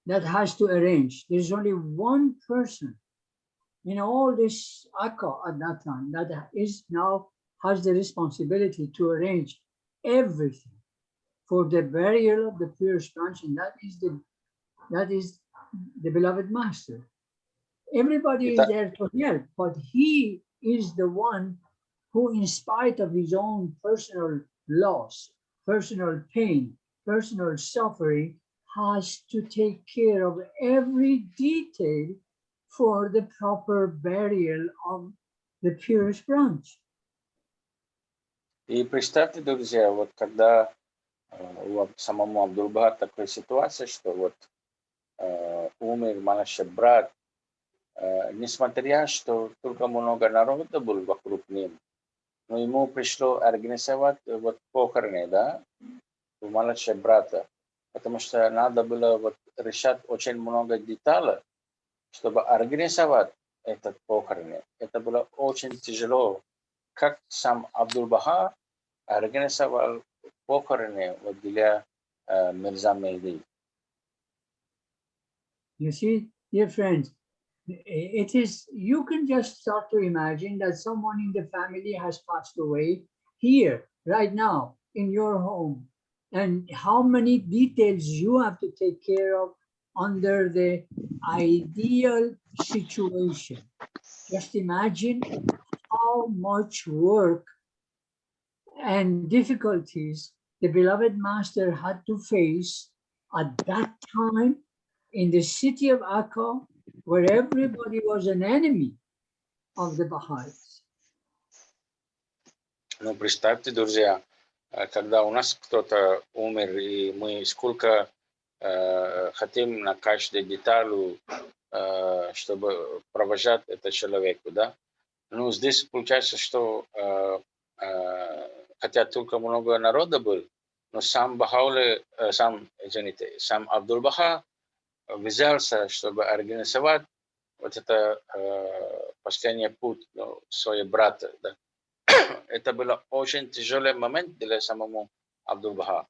that has to arrange. There's only one person in all this Akka at that time that is now has the responsibility to arrange everything for the burial of the Purest Branch, and that is the beloved master. Everybody is there to help, but he is the one who, in spite of his own personal loss, personal pain, personal suffering, has to take care of every detail for the proper burial of the Purest Branch. И представьте, друзья, вот когда у самому Абдул-Баха такая ситуация, что вот умер младший брат, несмотря что только много народа было вокруг него, но ему пришлось организовать вот похороны, да, у младшего брата, потому что надо было вот решать очень много деталей, чтобы организовать этот похороны. Это было очень тяжело. Как сам Абдул-Баха организовал похороны вот для Мирза Мехди. You see, dear friends, it is, you can just start to imagine that someone in the family has passed away here, right now, in your home, and how many details you have to take care of under the ideal situation. Just imagine how much work and difficulties the beloved master had to face at that time in the city of Akka, where everybody was an enemy of the Baha'is. Ну, представьте, друзья, когда у нас кто-то умер, и мы сколько хотим на каждую деталь, чтобы провожать это человеку, да? Ну, здесь получается, что хотя только много народа был, но сам Бахауле, извините, сам Абдул-Баха взялся, чтобы организовать вот это последний путь своего брата. Да. Это был очень тяжелый момент для самого Абдул-Баха.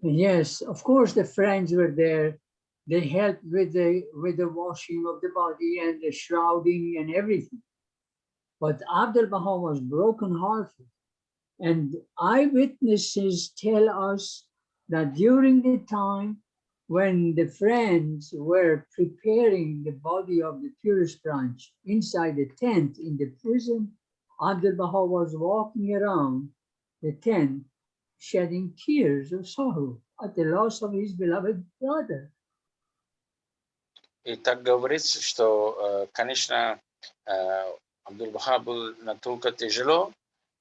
Yes, of course the friends were there. They helped with the washing of the body and the shrouding and everything. But Abdul Baha was broken-hearted. And eyewitnesses tell us that during the time when the friends were preparing the body of the purest branch inside the tent in the prison, Abdul Baha was walking around the tent shedding tears of sorrow at the loss of his beloved brother. И так говорится, что, конечно, Абдул-Баха был настолько тяжело,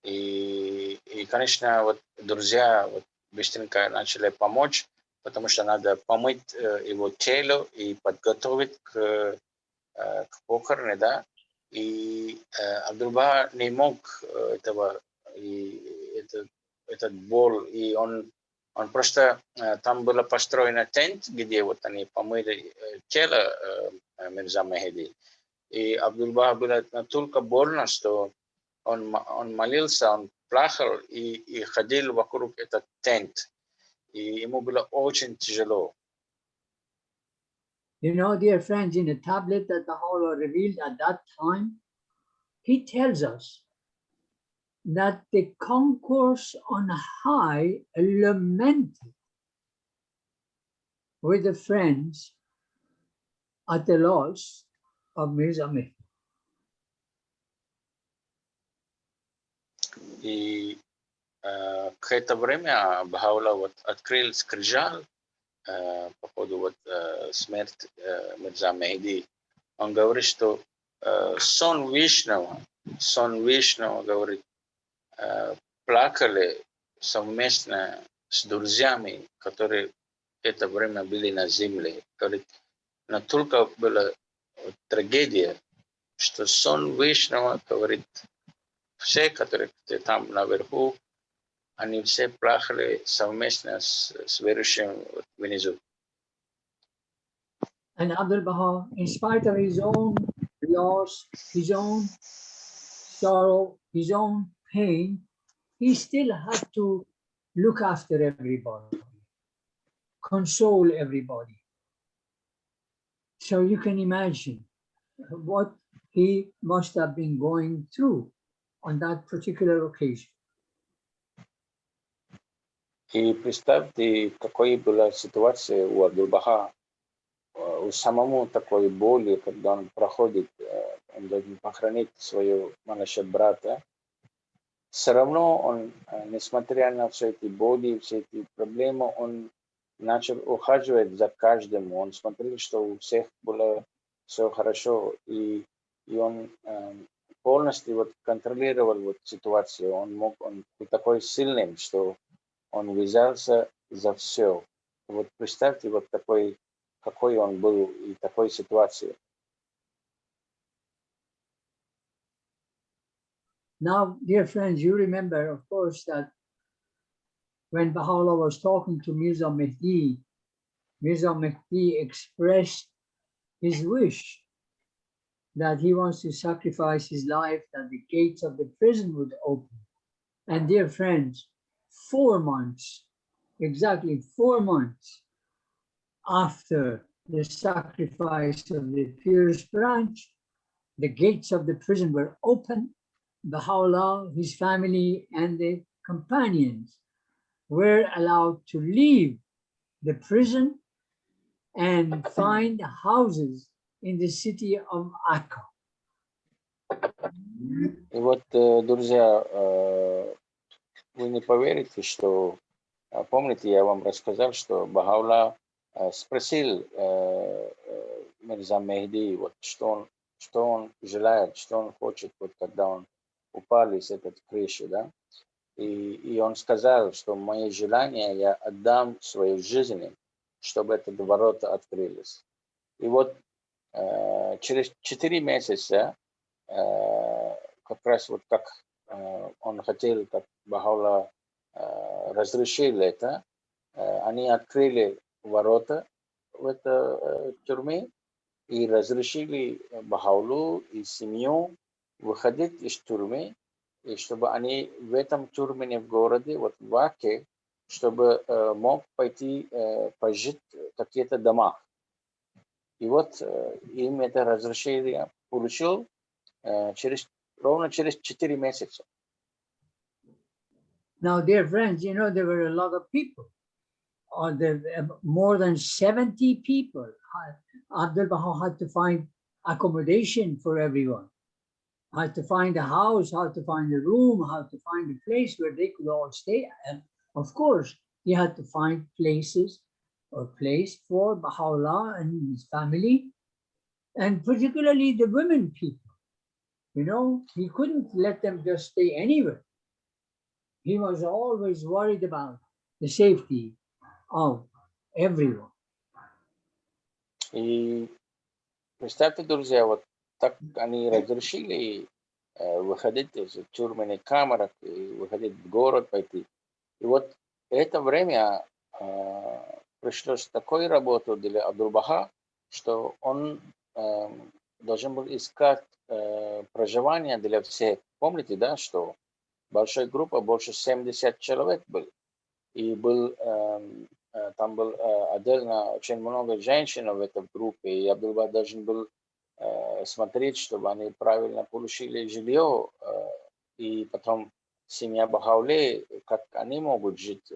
и, конечно, вот друзья вот быстренько начали помочь, потому что надо помыть его тело и подготовить к похорону, да. И Абдул-Баха не мог этого, и этот боль, и он просто, там было построено тент, где вот они помыли тело Мирза Мехди. И Абдул-Баха было настолько больно, что он молился, он плакал и ходил вокруг этот тент. И ему было очень тяжело. You know, dear friends, in a tablet that the Baha'u'llah revealed at that time, he tells us that the concourse on high lamented with the friends at the loss of Mirza Mehdi. И к этому времени Бахаулла вот открыл скрижаль по поводу вот смерти Мирза Мехди. Он говорит, что сон Вишнава, говорит, плакали совместно с друзьями, которые в это время были на земле. Говорит, настолько была трагедия, что сон Вишнава, говорит, все, которые там наверху, они все плакали совместно с верующим внизу. And Abdul Baha, in spite of his own loss, his own sorrow, his own pain, he still had to look after everybody, console everybody. So you can imagine what he must have been going through on that particular occasion. И представьте, какой была ситуация у Абдул-Баха, у самому такой боли, когда он проходит, он должен похоронить своего маленького брата. Все равно он, несмотря на все эти боли, все эти проблемы, он начал ухаживать за каждым. Он смотрел, что у всех было все хорошо, и он полностью вот контролировал вот ситуацию. Он был такой сильным, что он взялся за все. Вот представьте, вот такой, какой он был и такой ситуации. Now, dear friends, you remember, of course, that when Baha'u'llah was talking to Mirza Mehdi expressed his wish that he wants to sacrifice his life, that the gates of the prison would open. And dear friends, 4 months, exactly 4 months after the sacrifice of the purest branch, the gates of the prison were open. Baha'u'llah, his family, and the companions were allowed to leave the prison and find houses in the city of Akka. И вот, друзья, вы не поверите, что, помните, я вам рассказал, что Бахаулла спросил Мирза Мехди, вот, что он желает, что он хочет, вот, когда он упали с этой крыши, да. И он сказал, что мое желание, я отдам свою жизнь, чтобы эти ворота открылись. И вот через 4 месяца, как раз вот как он хотел, как Бахаулла разрешил это, они открыли ворота в этой тюрьме и разрешили Бахаулу и семью выходить из тюрьмы, и чтобы они в этом тюрьме в городе, вот в Ваке, чтобы мог пойти пожить в какие-то дома. И вот им это разрешение получил ровно через 4 месяца. Now, dear friends, you know, there were a lot of people. More than 70 people. Abdul Baha had to find accommodation for everyone. Had to find a house, how to find a room, how to find a place where they could all stay. And of course, he had to find places or place for Baha'u'llah and his family, and particularly the women people. You know, he couldn't let them just stay anywhere. He was always worried about the safety of everyone. И представьте, друзья, вот так они разрешили выходить из тюрьменных камер и выходить в город пойти. И вот это время пришлось такой работу для Абдул-Баха, что он должен был искать проживание для всех. Помните, да, что большая группа, больше 70 человек был. И там был отдельно очень много женщин в этой группе, и Абдул-Бах должен был смотреть, чтобы они правильно получили жилье, и потом семья Бахауле, как они могут жить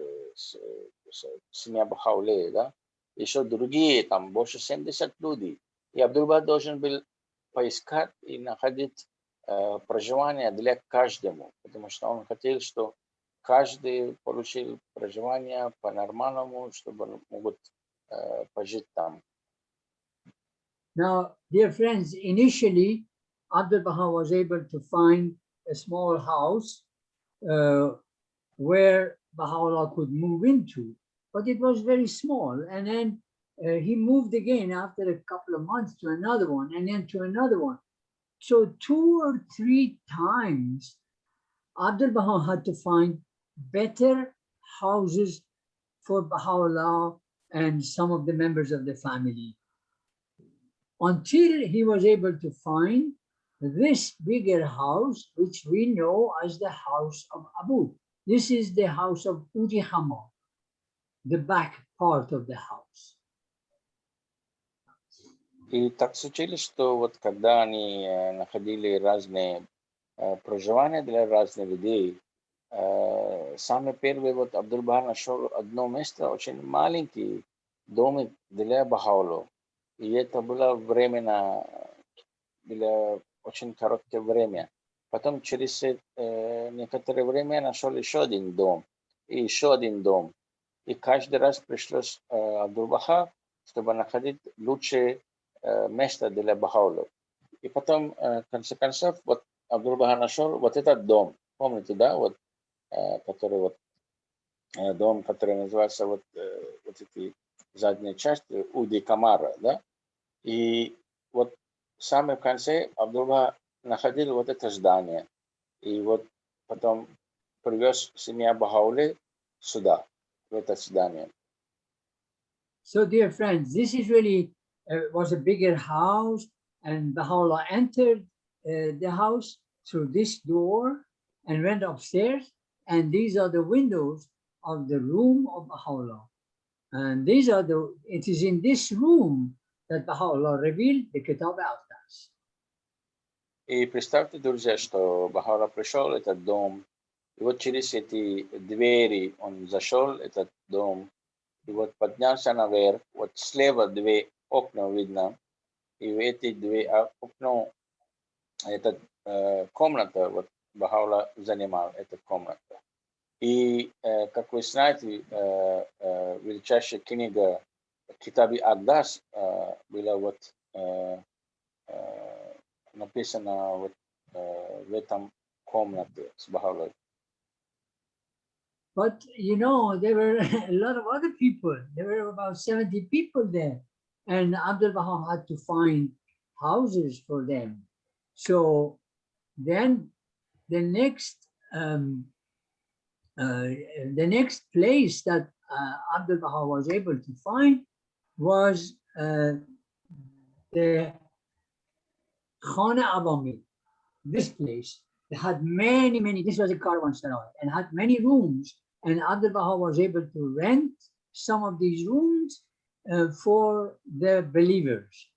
семья Бахауле, да? Еще другие, там больше 70 людей. И Абдул-Бах должен был поискать и находить проживание для каждому, потому что он хотел, что каждый получил проживание по-нормальному, чтобы могут пожить там. Now, dear friends, initially, Abdul Baha was able to find a small house where Baha'u'llah could move into, but it was very small. And then he moved again after a couple of months to another one, and then to another one. So 2 or 3 times, Abdul Baha had to find better houses for Baha'u'llah and some of the members of the family, until he was able to find this bigger house, which we know as the house of Abu. This is the house of Udi Hama, the back part of the house. И так случилось, что вот когда они находили разные проживания для разных людей, самый первый вот Абдул-Бах нашел одно место, очень маленький домик для Бахаулу. И это было временно, было очень короткое время. Потом через некоторое время нашел еще один дом, и еще один дом. И каждый раз пришлось Абдул-Баха, чтобы находить лучшее место для Бахаулу. И потом, в конце концов, вот Абдул-Баха нашел вот этот дом. Помните, да, вот, который вот, дом, который называется вот эти задние части, Уди Камара, да? И вот в самом конце Абдул-Бах находил вот это здание. И вот потом привез семья Бахауле сюда, в это здание. So, dear friends, this is really was a bigger house, and Baha'u'llah entered the house through this door and went upstairs, and these are the windows of the room of Baha'u'llah. And it is in this room that Baha'u'llah revealed the Kitab al-Aqdas. И представьте, друзья, что Бахаулла пришел в этот дом, и вот через эти двери он зашел в этот дом, и вот поднялся наверх, вот слева 2 окна видно, и в эти 2 окна, эта комната, вот Бахаулла занимал эту комнату. И, как вы знаете, величайшая книга Китаби Агдас была вот написана вот в этом комнаты с Бахаулой. But you know, there were a lot of other people. There were about 70 people there. And Abdul Baha had to find houses for them. So then the next place that Abdul Baha was able to find was the Khana Awami, this place. It had many, this was a caravanserai and had many rooms. And Abdul Baha was able to rent some of these rooms for the believers.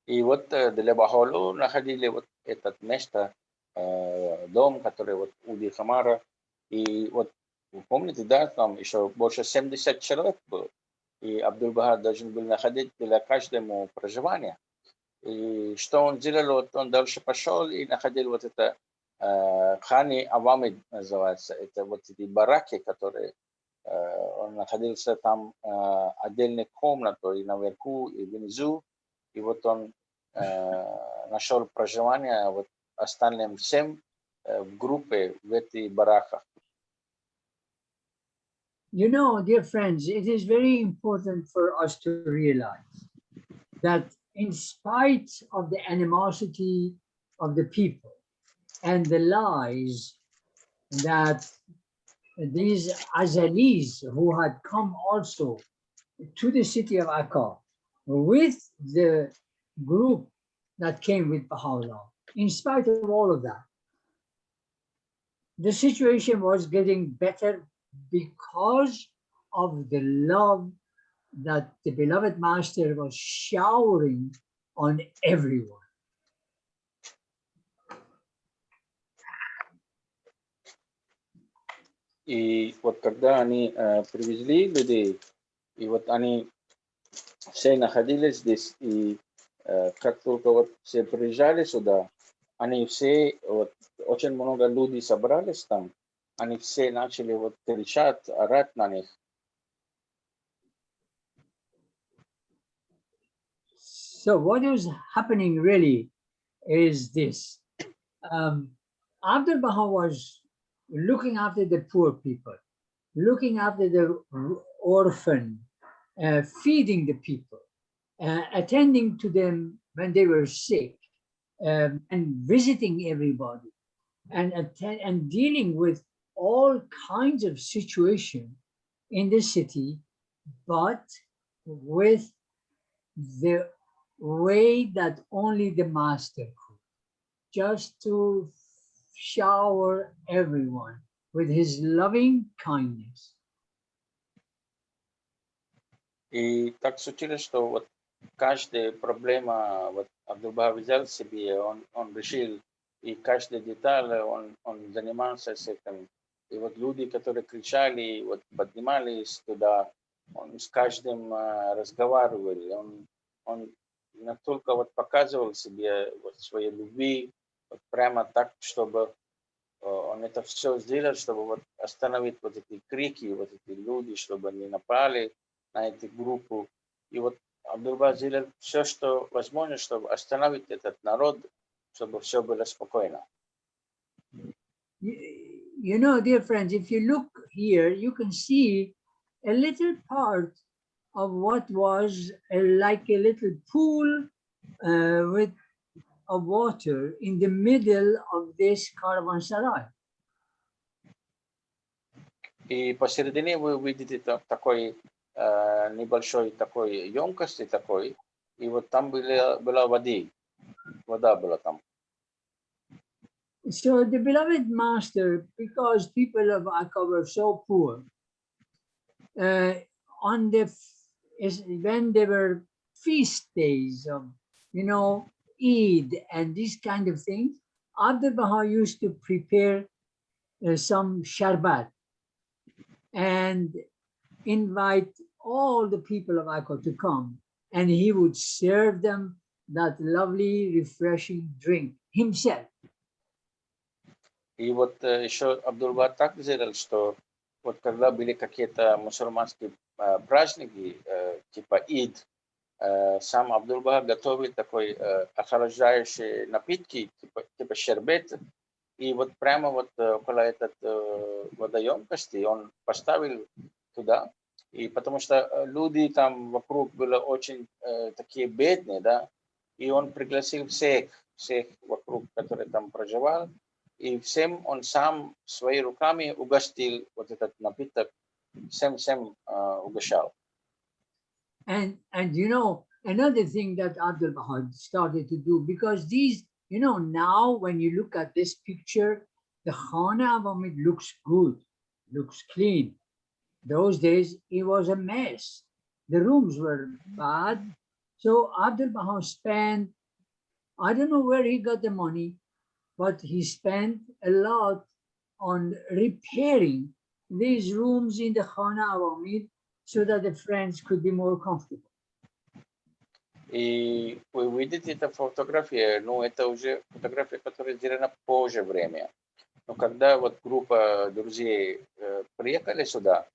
И вот для Бахаулу находили вот этот место, дом, который вот у Дихамара. И вот вы помните, да, там еще больше 70 человек было. И Абдул-Баха должен был находить для каждому проживания. И что он делал, вот он дальше пошел и находил вот это Хани Авами называется. Это вот эти бараки, которые он находился там отдельной комнатой и наверху, и внизу. И вот он нашел проживание вот остальным всем в группе в этих бараках. You know, dear friends, it is very important for us to realize that in spite of the animosity of the people and the lies that these Azalis who had come also to the city of Akka with the group that came with Baha'u'llah, in spite of all of that, the situation was getting better because of the love that the beloved Master was showering on everyone. И вот когда они привезли людей, и вот они все находились здесь, и как только вот все приезжали сюда, они все, вот очень много людей собрались там, они все начали вот кричать, орать на них. So what is happening really is this. Abdul Baha was looking after the poor people, looking after the orphan, feeding the people, attending to them when they were sick, and visiting everybody, and dealing with all kinds of situations in the city, but with the way that only the Master could, just to shower everyone with his loving kindness. И так случилось, что вот каждая проблема, вот Абдул-Баха взял себе, он решил, и каждая деталь, он занимался с этим. И вот люди, которые кричали, вот поднимались туда, он с каждым разговаривал, он настолько вот показывал себе вот своей любви, вот прямо так, чтобы он это все сделал, чтобы вот остановить вот эти крики, вот эти люди, чтобы они напали на эту группу. И вот Абдул-Баха сделал все, что возможно, чтобы остановить этот народ, чтобы все было спокойно. You know, dear friends, if you look here, you can see a little part of what was like a little pool with of water in the middle of this caravanserai. И посередине вы увидите такой небольшой такой емкости такой, и вот там была вода была там. So the beloved Master, because people of Akka were so poor, when there were feast days of, you know, Eid and these kind of things, Abdul Baha used to prepare some sharbat and invite all the people of Akka to come, and he would serve them that lovely, refreshing drink himself. И вот еще Абдул-Баха так сделал, что вот когда были какие-то мусульманские праздники, типа Ид, сам Абдул-Баха готовил такой охлаждающий напитки, типа шербет, И вот прямо вот около этой водоемкости он поставил туда. И потому что люди там вокруг были очень такие бедные, да, и он пригласил всех вокруг, которые там проживали, и всем он сам своими руками угостил вот этот напиток, всем угощал. And you know, another thing that Abdul Baha started to do, because these, you know, now when you look at this picture, the Khana Awamid looks good, looks clean. Those days, it was a mess. The rooms were bad. So Abdul Baha spent, I don't know where he got the money, but he spent a lot on repairing these rooms in the Khana Awamid so that the friends could be more comfortable. И вы видите эту фотографию, ну это уже фотография, которая сделана позже время. Но когда вот группа друзей приехали сюда,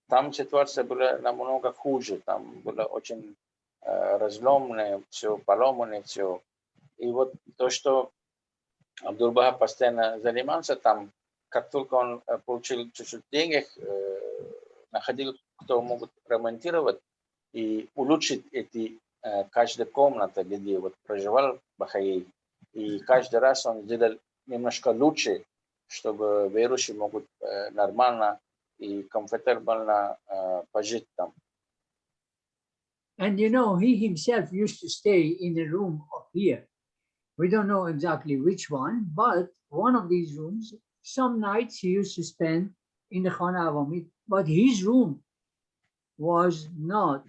там ситуация была намного хуже, там было очень разломное все, поломанное все. И вот то, что Абдул-Баха постоянно занимался там, как только он получил чуть-чуть денег, находил, кто могут ремонтировать и улучшить эти каждая комната, где вот проживал Бахаи. И каждый раз он делал немножко лучше, чтобы верующие могут нормально и комфортабельно пожить там. And you know, he himself used to stay in a room up here. We don't know exactly which one, but one of these rooms, some nights he used to spend in the Khana Awamid, but his room was not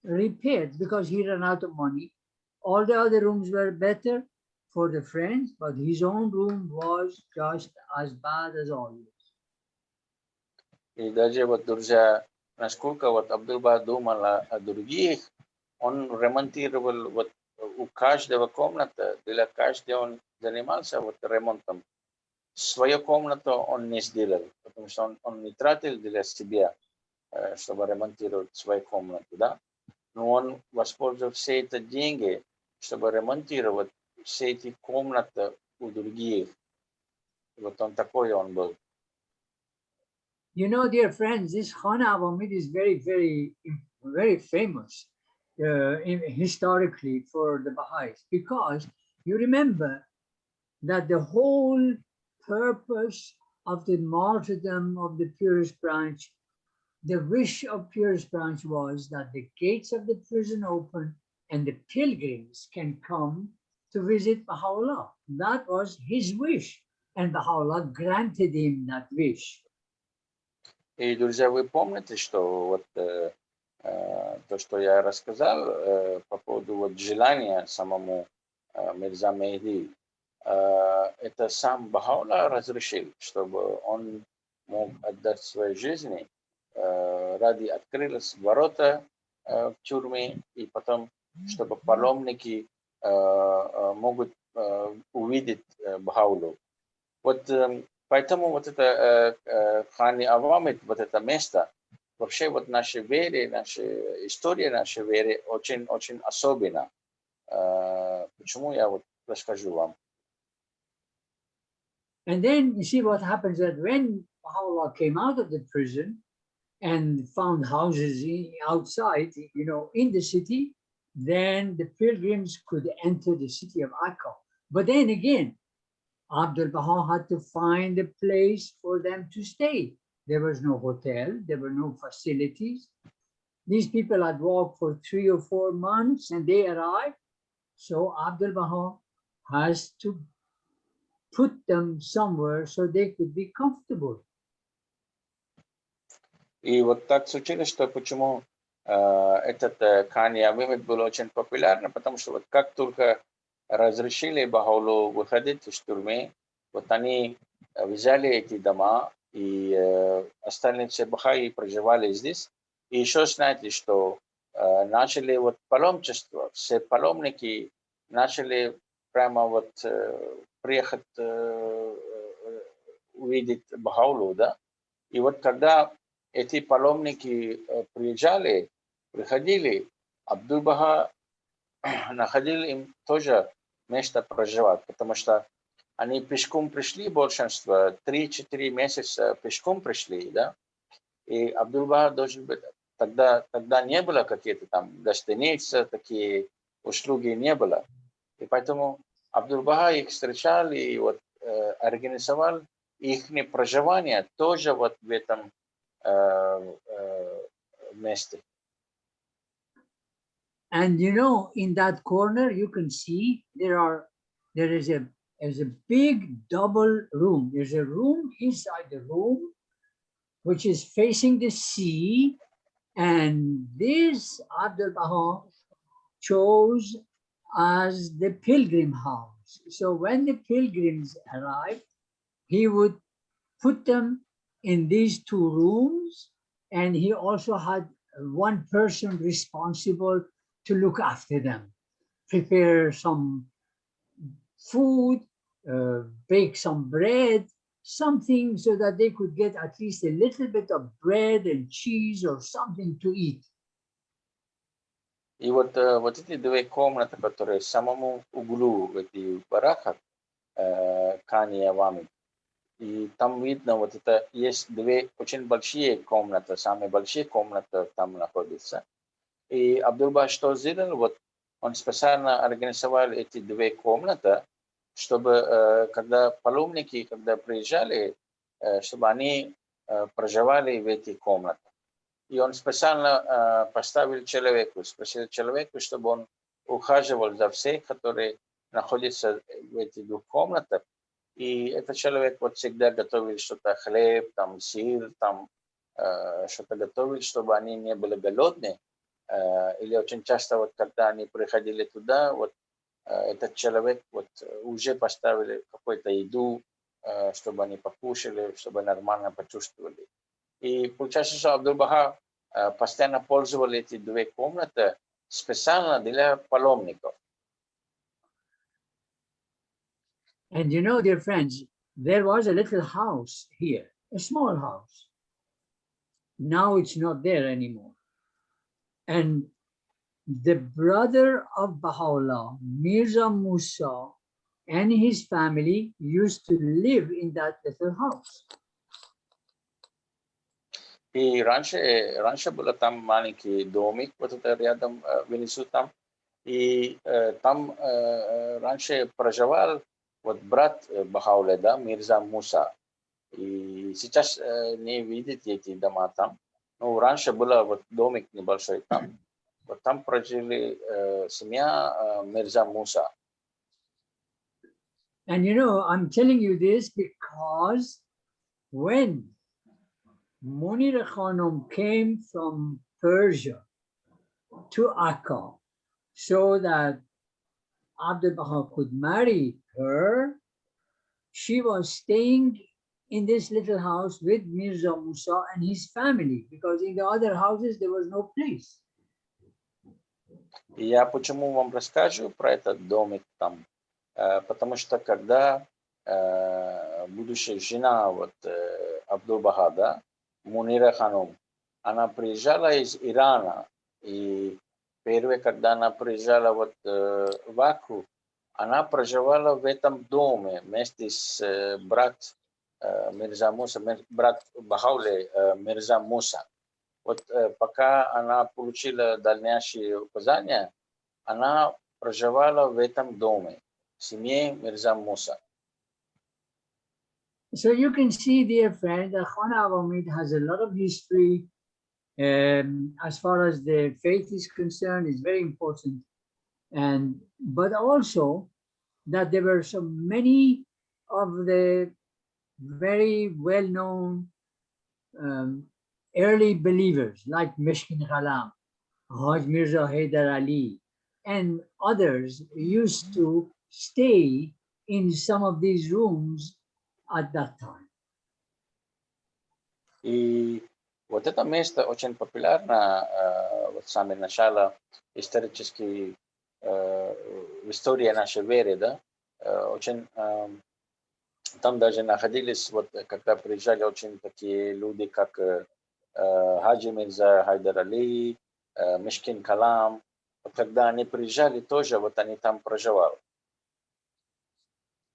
repaired because he ran out of money. All the other rooms were better for the friends, but his own room was just as bad as always. И даже вот, друзья, насколько вот Абдул-Баха думал о других, он ремонтировал вот у каждого комната, для каждого он занимался вот ремонтом. Свою комнату он не сделал, потому что он не тратил для себя, чтобы ремонтировать свою комнату, да? Но он воспользовал все эти деньги, чтобы ремонтировать все эти комнаты у других. Вот он такой он был. You know, dear friends, this Khana Awamid is very famous historically for the Baha'is, because you remember that the whole purpose of the martyrdom of the purest branch, the wish of purest branch was that the gates of the prison open and the pilgrims can come to visit Baha'u'llah. That was his wish, and Baha'u'llah granted him that wish. И, друзья, вы помните, что вот то, что я рассказал по поводу вот желания самому Мирза Мехди, это сам Баха'у'ллах разрешил, чтобы он мог отдать своей жизни ради открылись ворота в тюрьме, и потом, чтобы паломники могут увидеть Баха'у'ллах. Вот поэтому вот это Хани Авамид, вот это место, вообще вот нашей вере, наша история нашей веры очень особенна. Почему я вот расскажу вам. And then you see what happens that when Baha'u'llah came out of the prison and found houses outside, you know, in the city, then the pilgrims could enter the city of Akka. But then again, Abdul Baha had to find a place for them to stay. There was no hotel, there were no facilities. These people had walked for 3 or 4 months and they arrived. So Abdul Baha has to put them somewhere so they could be comfortable. И вот так случилось, что почему этот Хани Авамид был очень популярен, потому что вот как только разрешили Баха'у'ллаху выходить из тюрьмы, вот они взяли эти дома, и остальные все Бахаи проживали здесь. И еще знаете, что начали вот паломничество, все паломники начали прямо вот приехать увидеть Баха'у'ллаху, да. И вот когда эти паломники приходили, Абдул-Баха находил им тоже место проживать, потому что они пешком пришли, большинство, 3-4 месяца пешком пришли, да, и Абдул-Баха должен быть, тогда не было какие-то там гостиницы, такие услуги не было, и поэтому Абдул-Баха их встречал и вот организовал их проживание тоже вот в этом месте. And you know, in that corner, you can see there is a big double room. There's a room inside the room, which is facing the sea. And this Abdul Baha chose as the pilgrim house. So when the pilgrims arrived, he would put them in these two rooms. And he also had one person responsible to look after them, prepare some food, bake some bread, something so that they could get at least a little bit of bread and cheese or something to eat. И вот эти две комнаты, которые в самом углу в этих бараках, Кания Вами, и там видно, вот это есть две очень большие комнаты, самые большие комнаты там находятся. И Абдул-Баха что сделал? Вот он специально организовал эти две комнаты, чтобы когда паломники, когда приезжали, чтобы они проживали в этих комнатах. И он специально поставил человеку, спросил человеку, чтобы он ухаживал за всех, которые находятся в этих двух комнатах. И этот человек вот всегда готовил что-то, хлеб, там, сыр, там, что-то готовил, чтобы они не были голодны. Или очень часто, вот, когда они приходили туда, вот, этот человек вот, уже поставили какую-то еду, чтобы они покушали, чтобы нормально почувствовали. И получается, что Абдул-Баха постоянно пользовал эти две комнаты специально для паломников. And you know, dear friends, there was a little house here, a small house. Now it's not there anymore. And the brother of Baha'u'llah, Mirza Musa, and his family used to live in that little house. И раньше был там маленький домик, вот это рядом внизу там. И там раньше проживал вот брат Бахауле, да, Мирза Муса. И сейчас не видите эти дома там. Ну, раньше был вот домик небольшой там. Вот там прожили семья Мирза Муса. And you know, I'm telling you this because when Munira Khanum came from Persia to Akka so that Abdul Baha could marry her, she was staying in this little house with Mirza Musa and his family, because in the other houses there was no place. И я почему вам расскажу про этот домик там? Потому что когда будущая жена вот, Абдул-Баха, да, Мунира Ханум, она приезжала из Ирана, и первое, когда она приезжала вот, в Акку, она проживала в этом доме вместе с брат Мирза Муса, брат Бахауле Мирза Муса. Вот пока она получила дальнейшие указания, она проживала в этом доме, в семье Мирза Муса. So you can see, dear friend, that Khana Awamid has a lot of history. As far as the faith is concerned, it's very important. But also that there were so many of the very well-known early believers like Mishkin Khalam, Haj Mirza Haidar Ali, and others used to stay in some of these rooms at that time. И вот это место очень популярно вот с самого начала исторически в истории нашей веры, да, очень там даже находились, вот когда приезжали очень такие люди, как Хаджи Мирза Хайдар Али, Мишкин Калам, вот когда они приезжали тоже, вот они там проживали.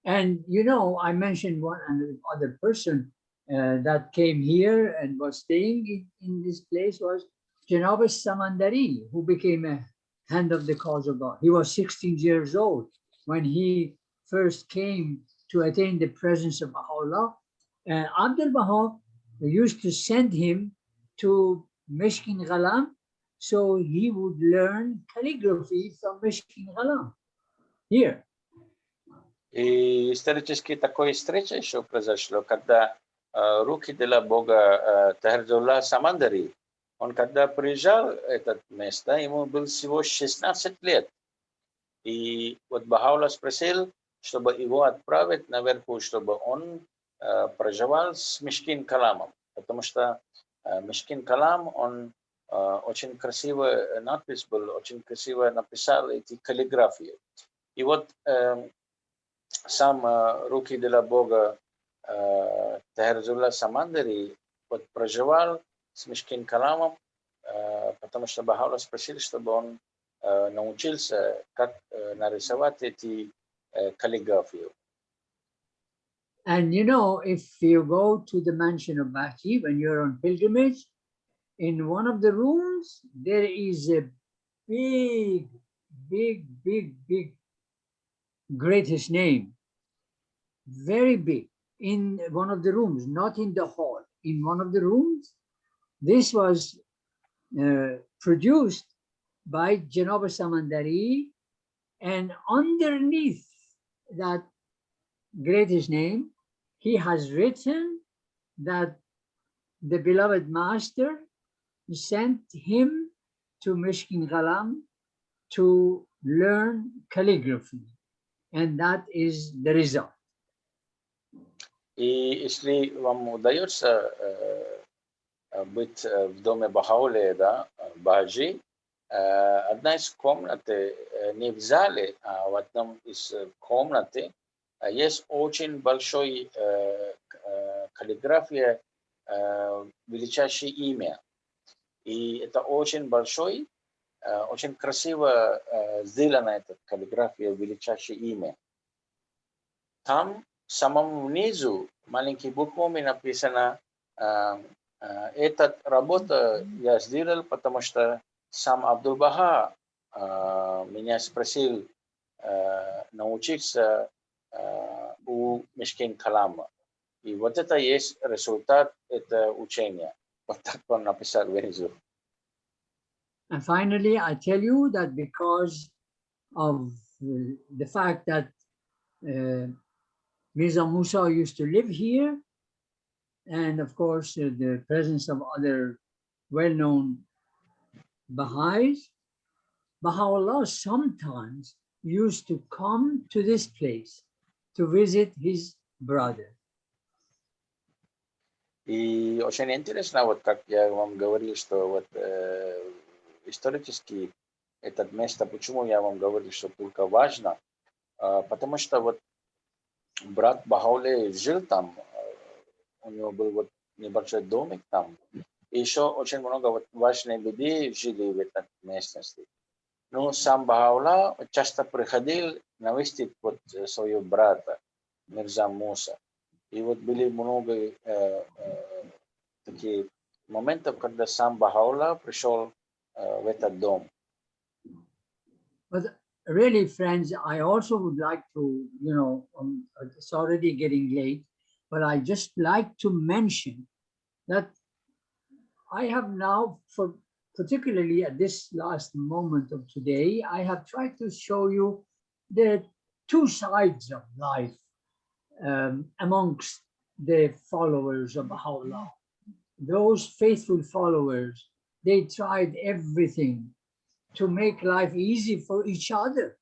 And you know, I mentioned one other person that came here and was staying in this place was Janaba Samandari, who became a hand of the cause of God. He was 16 years old when he first came to attain the presence of Baha'u'llah. Abdul Baha used to send him to Mishkin Ghalam, so he would learn calligraphy from Mishkin Ghalam here. И исторически такое встреча еще произошло, когда руки для Бога Тахирджулла Самандари, он когда приезжал в это место, ему было всего 16 лет. И вот Бахаулла спросил, чтобы его отправить наверху, чтобы он проживал с Мишкин Каламом, потому что Мишкин Калам, он очень красивый надпись был, очень красиво написал эти каллиграфии. И вот сам руки для Бога Тахирджулла Самандари вот проживал с Мишкин Каламом, потому что Бахаулла спросил, чтобы он научился, как нарисовать эти каллиграфию. And you know, if you go to the mansion of Bahi when you're on pilgrimage, in one of the rooms, there is a big greatest name, very big, in one of the rooms, not in the hall, in one of the rooms. This was produced by Janaba Samandari, and underneath that greatest name, he has written that the beloved master sent him to Mishkin Ghalam to learn calligraphy, and that is the result. И если вам удается быть в доме Бахаулы, да, Бахаджи, одна из комнат, не в зале, а в одном из комнаты, есть очень большой каллиграфия, величайшее имя. И это очень большой, очень красиво сделана эта каллиграфия, величайшее имя. Там в самом низу маленькими буквами написано, эта работа я сделал, потому что сам Абдул-Баха меня спросил научиться у Мишкин Калама. И вот это есть результат этого учения. Вот так он написал внизу. And finally, I tell you that because of the fact that Mirza Musa used to live here, and of course the presence of other well-known Baha'is, Baha'u'llah sometimes used to come to this place to visit his brother. И очень интересно, вот как я вам говорил, что вот исторически это место, почему я вам говорил, что только важно, потому что вот брат Бахаулы жил там, у него был вот небольшой домик там, и еще очень много вот важных людей жили в этой местности. Но сам Бахаулла часто приходил навестить вот своего брата Мирза Муса. И вот были много таких моментов, когда сам Бахаулла пришел в этот дом. But really, friends, I also would like to, you know, it's already getting late, but I just like to mention that I have now, particularly at this last moment of today, I have tried to show you the two sides of life amongst the followers of Baha'u'llah. Those faithful followers, they tried everything to make life easy for each other.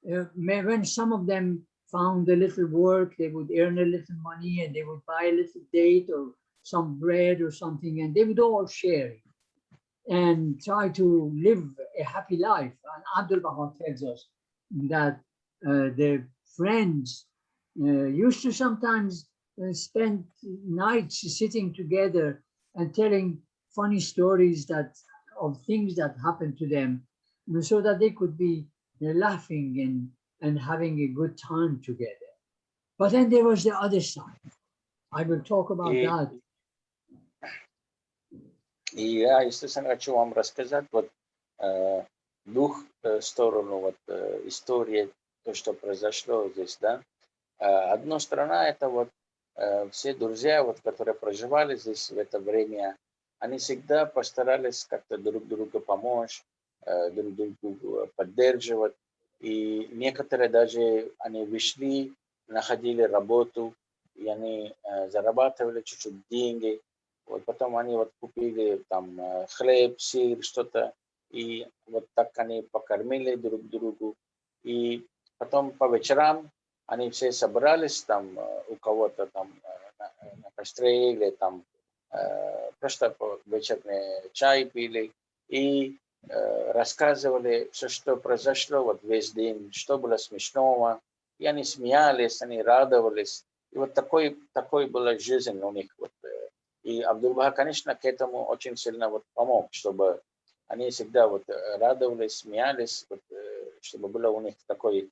When some of them found a little work, they would earn a little money and they would buy a little date or some bread or something, and they would all share it and try to live a happy life. And Abdul Baha tells us that the friends used to sometimes spend nights sitting together and telling funny stories of things that happened to them, so that they could be laughing and having a good time together. But then there was the other side. I will talk about И, that. и я, естественно, хочу вам рассказать вот сторону вот истории, то, что произошло здесь, да. Одна сторона это вот все друзья, вот, которые проживали здесь в это время, они всегда постарались как-то друг другу помочь, друг другу поддерживать. И некоторые даже они вышли, находили работу, и они зарабатывали чуть-чуть деньги. Вот потом они вот купили там хлеб, сыр, что-то. И вот так они покормили друг другу. И потом по вечерам они все собрались, там у кого-то там на костре или там просто вечерний чай пили и рассказывали все, что произошло вот весь день, что было смешного. И они смеялись, они радовались. И вот такой была жизнь у них. Вот. И Абдул-Баха, конечно, к этому очень сильно вот помог, чтобы они всегда вот радовались, смеялись, вот, чтобы была у них такой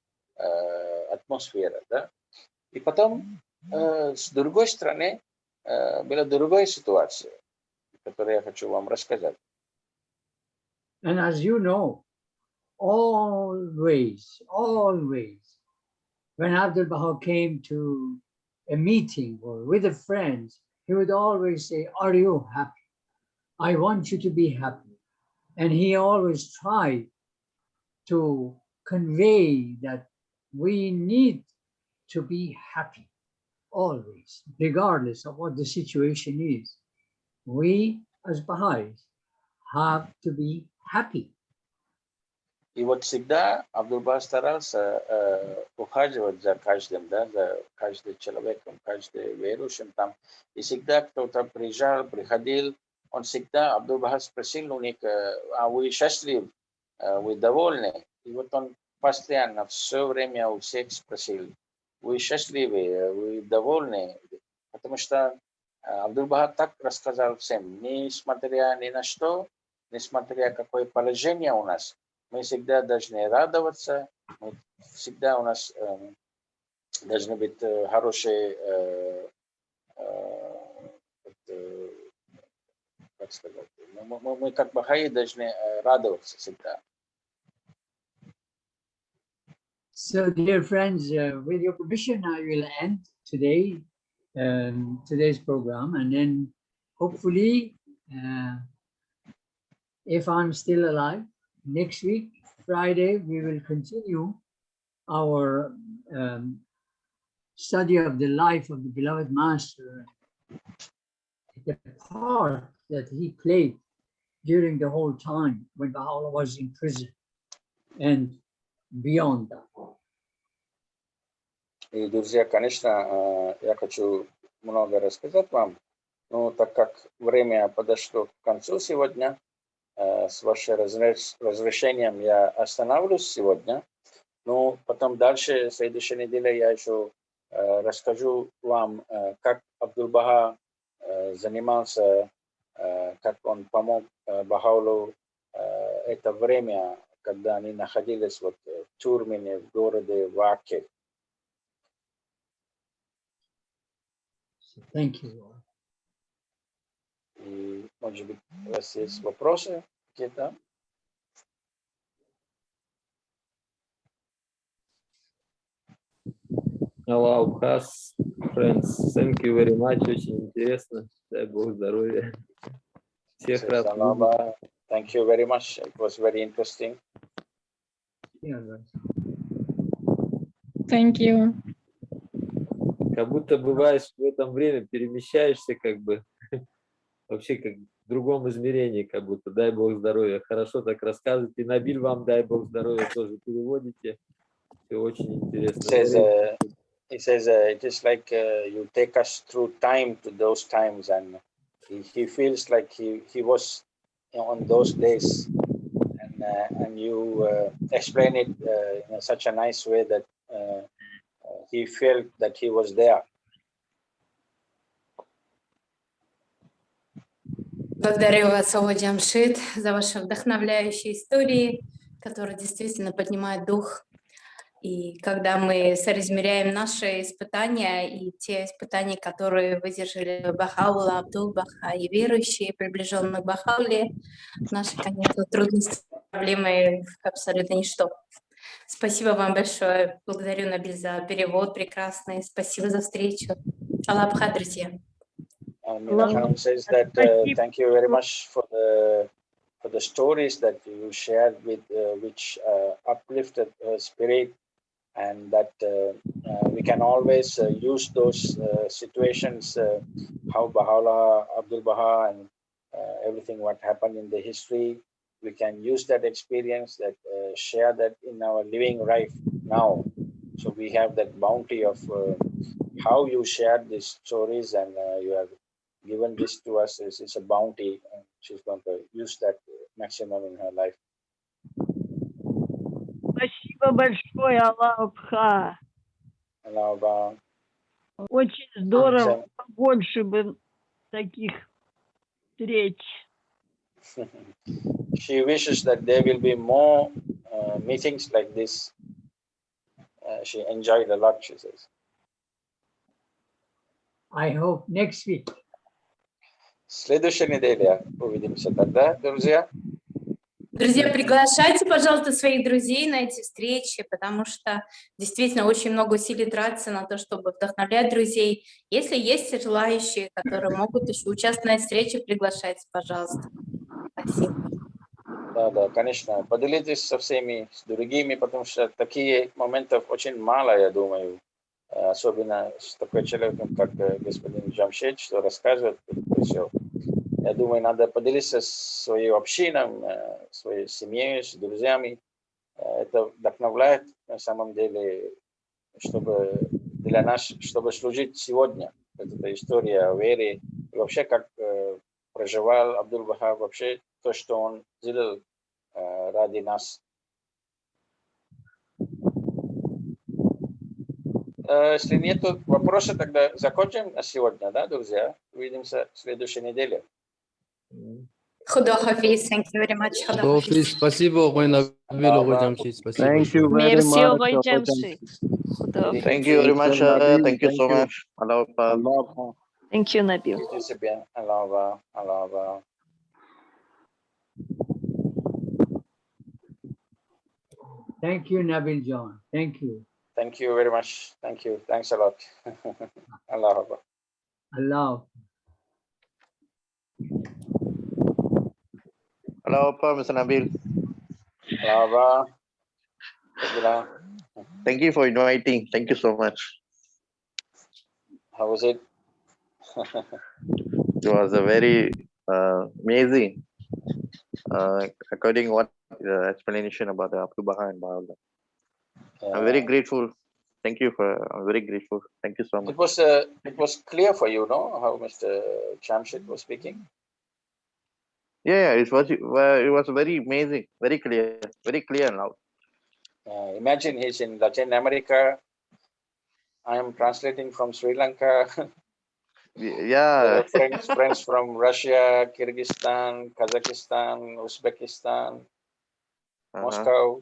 атмосфера, да. И потом, с другой стороны, была другая ситуация, которую я хочу вам рассказать. And as you know, always, when Abdul Baha came to a meeting or with a friend, he would always say, "Are you happy? I want you to be happy." And he always tried to convey that we need to be happy, always, regardless of what the situation is. We, as Baha'is, have to be happy. И вот всегда Абдул-Баха старался ухаживать за каждым, да, за каждым человеком, каждым верующим там. И всегда кто-то приходил, он всегда, Абдул-Баха спросил у них, а вы счастливы, вы довольны? И вот он постоянно, все время у всех спросил, вы счастливы, вы довольны? Потому что Абдул-Баха так рассказал всем, несмотря ни на что, несмотря какое положение у нас, мы всегда должны радоваться, всегда у нас должны быть хорошие, как сказать, мы как бахаи должны радоваться всегда. So, dear friends, with your permission, I will end today's program, and then hopefully, if I'm still alive, next week, Friday, we will continue our study of the life of the beloved Master, the part that he played during the whole time when Baha'u'llah was in prison and beyond that. И, друзья, конечно, я хочу много рассказать вам, но так как время подошло к концу сегодня, с вашим разрешением я остановлюсь сегодня. Но потом дальше, в следующей неделе, я еще расскажу вам, как Абдул-Баха занимался, как он помог Бахаулу это время, когда они находились вот в Турмене, в городе Ваке. Thank you. И, может быть, у вас есть вопросы какие-то? Аллах, Хас, friends, thank you very much, очень интересно, дай Бог здоровья. Всех рад видеть. Thank you very much, it was very interesting. Yeah, right. Thank you. Как будто бываешь в этом время, перемещаешься как бы, вообще как в другом измерении, как будто, дай Бог здоровья. Хорошо так рассказываете. Набиль, вам дай Бог здоровья, тоже переводите. Все очень интересно. He says it is like you take us through time to those times, and he feels like he was on those days, and you explain it in such a nice way that he felt that he was there. Благодарю вас, Джамшид, за ваши вдохновляющие истории, которые действительно поднимают дух. И когда мы соразмеряем наши испытания и те испытания, которые выдержали Бахаула, Абдул-Баха и верующие, приближенные к Бахауле, наши, конечно, трудности, проблемы абсолютно ничто. Спасибо вам большое. Благодарю, Набиль, за перевод прекрасный. Спасибо за встречу. Аллах Бха, друзья. Mina Khan says that thank you very much for the stories that you shared with which uplifted her spirit, and that we can always use those situations, how Baha'u'llah, Abdul Baha, and everything what happened in the history. We can use that experience, that share that in our living life now. So we have that bounty of how you shared these stories, and you have given this to us. It's a bounty, and she's going to use that maximum in her life. Спасибо большое, Аллах Бха. Allah. Очень здорово, побольше бы таких встреч. She wishes that there will be more meetings like this. She enjoyed a lot, she says. I hope next week. Следующей неделе увидимся тогда, друзья. Друзья, приглашайте, пожалуйста, своих друзей на эти встречи, потому что действительно очень много усилий тратится на то, чтобы вдохновлять друзей. Если есть желающие, которые могут еще участвовать на встрече, приглашайте, пожалуйста. Спасибо. Да, конечно. Поделитесь со всеми, с другими, потому что таких моментов очень мало, я думаю. Особенно с такой человеком, как господин Джамшид, что рассказывает все. Я думаю, надо поделиться своей общиной, своей семьей, с друзьями. Это вдохновляет на самом деле, чтобы для нас, чтобы служить сегодня. Это история о вере. И вообще, как проживал Абдул-Баха, вообще то, что он сделал ради нас. Если нет вопросов, тогда закончим на сегодня, да, друзья? Увидимся в следующей неделе. Худо хафиз, thank you very much. Худо Софи, хафиз. спасибо, Огой Набил, Огой Джамшид, спасибо Thank you большое. very Merci, much. Огой Джамшид. Thank you very much. Thank you so much. Allah Akbar. Thank you, Nabil. Увидимся bien. Allah Allah. Thank you, Nabil John. Thank you. Thank you very much. Thank you. Thanks a lot. Allah Akbar. Allah. Allah Akbar, Mr. Nabil. Allah Akbar. Thank you for inviting. Thank you so much. How was it? It was a very amazing, according what explanation about the Abdul Baha and Baha'u'llah. I'm very grateful. Thank you I'm very grateful. Thank you so much. It was clear for you, no? How Mr. Jamshid was speaking. Yeah, it was very amazing, very clear now. Imagine he's in Latin America. I am translating from Sri Lanka. Yeah. friends from Russia, Kyrgyzstan, Kazakhstan, Uzbekistan, Moscow.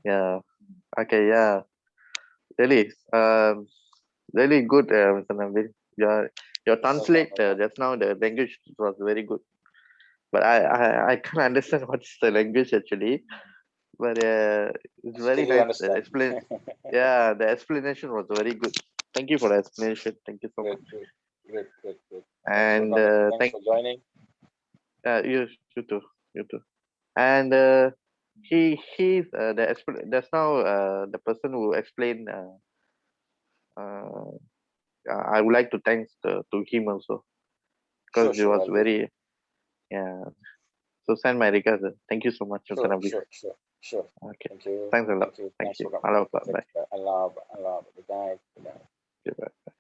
Yeah. Okay. Yeah. Really, really good, Mr. Nabil. Your translate just now the language was very good, but I can't understand what's the language actually. But it's very nice. Yeah, the explanation was very good. Thank you for the explanation. Thank you so much. Great. And thanks for joining. You too. And he's that's now the person who explained. I would like to thanks to him also, because he was very So send my regards. Thank you so much. Sure. Okay. Thank you. Thanks a lot. Thank you. Allah. Bye. Allah. Good night. Goodbye.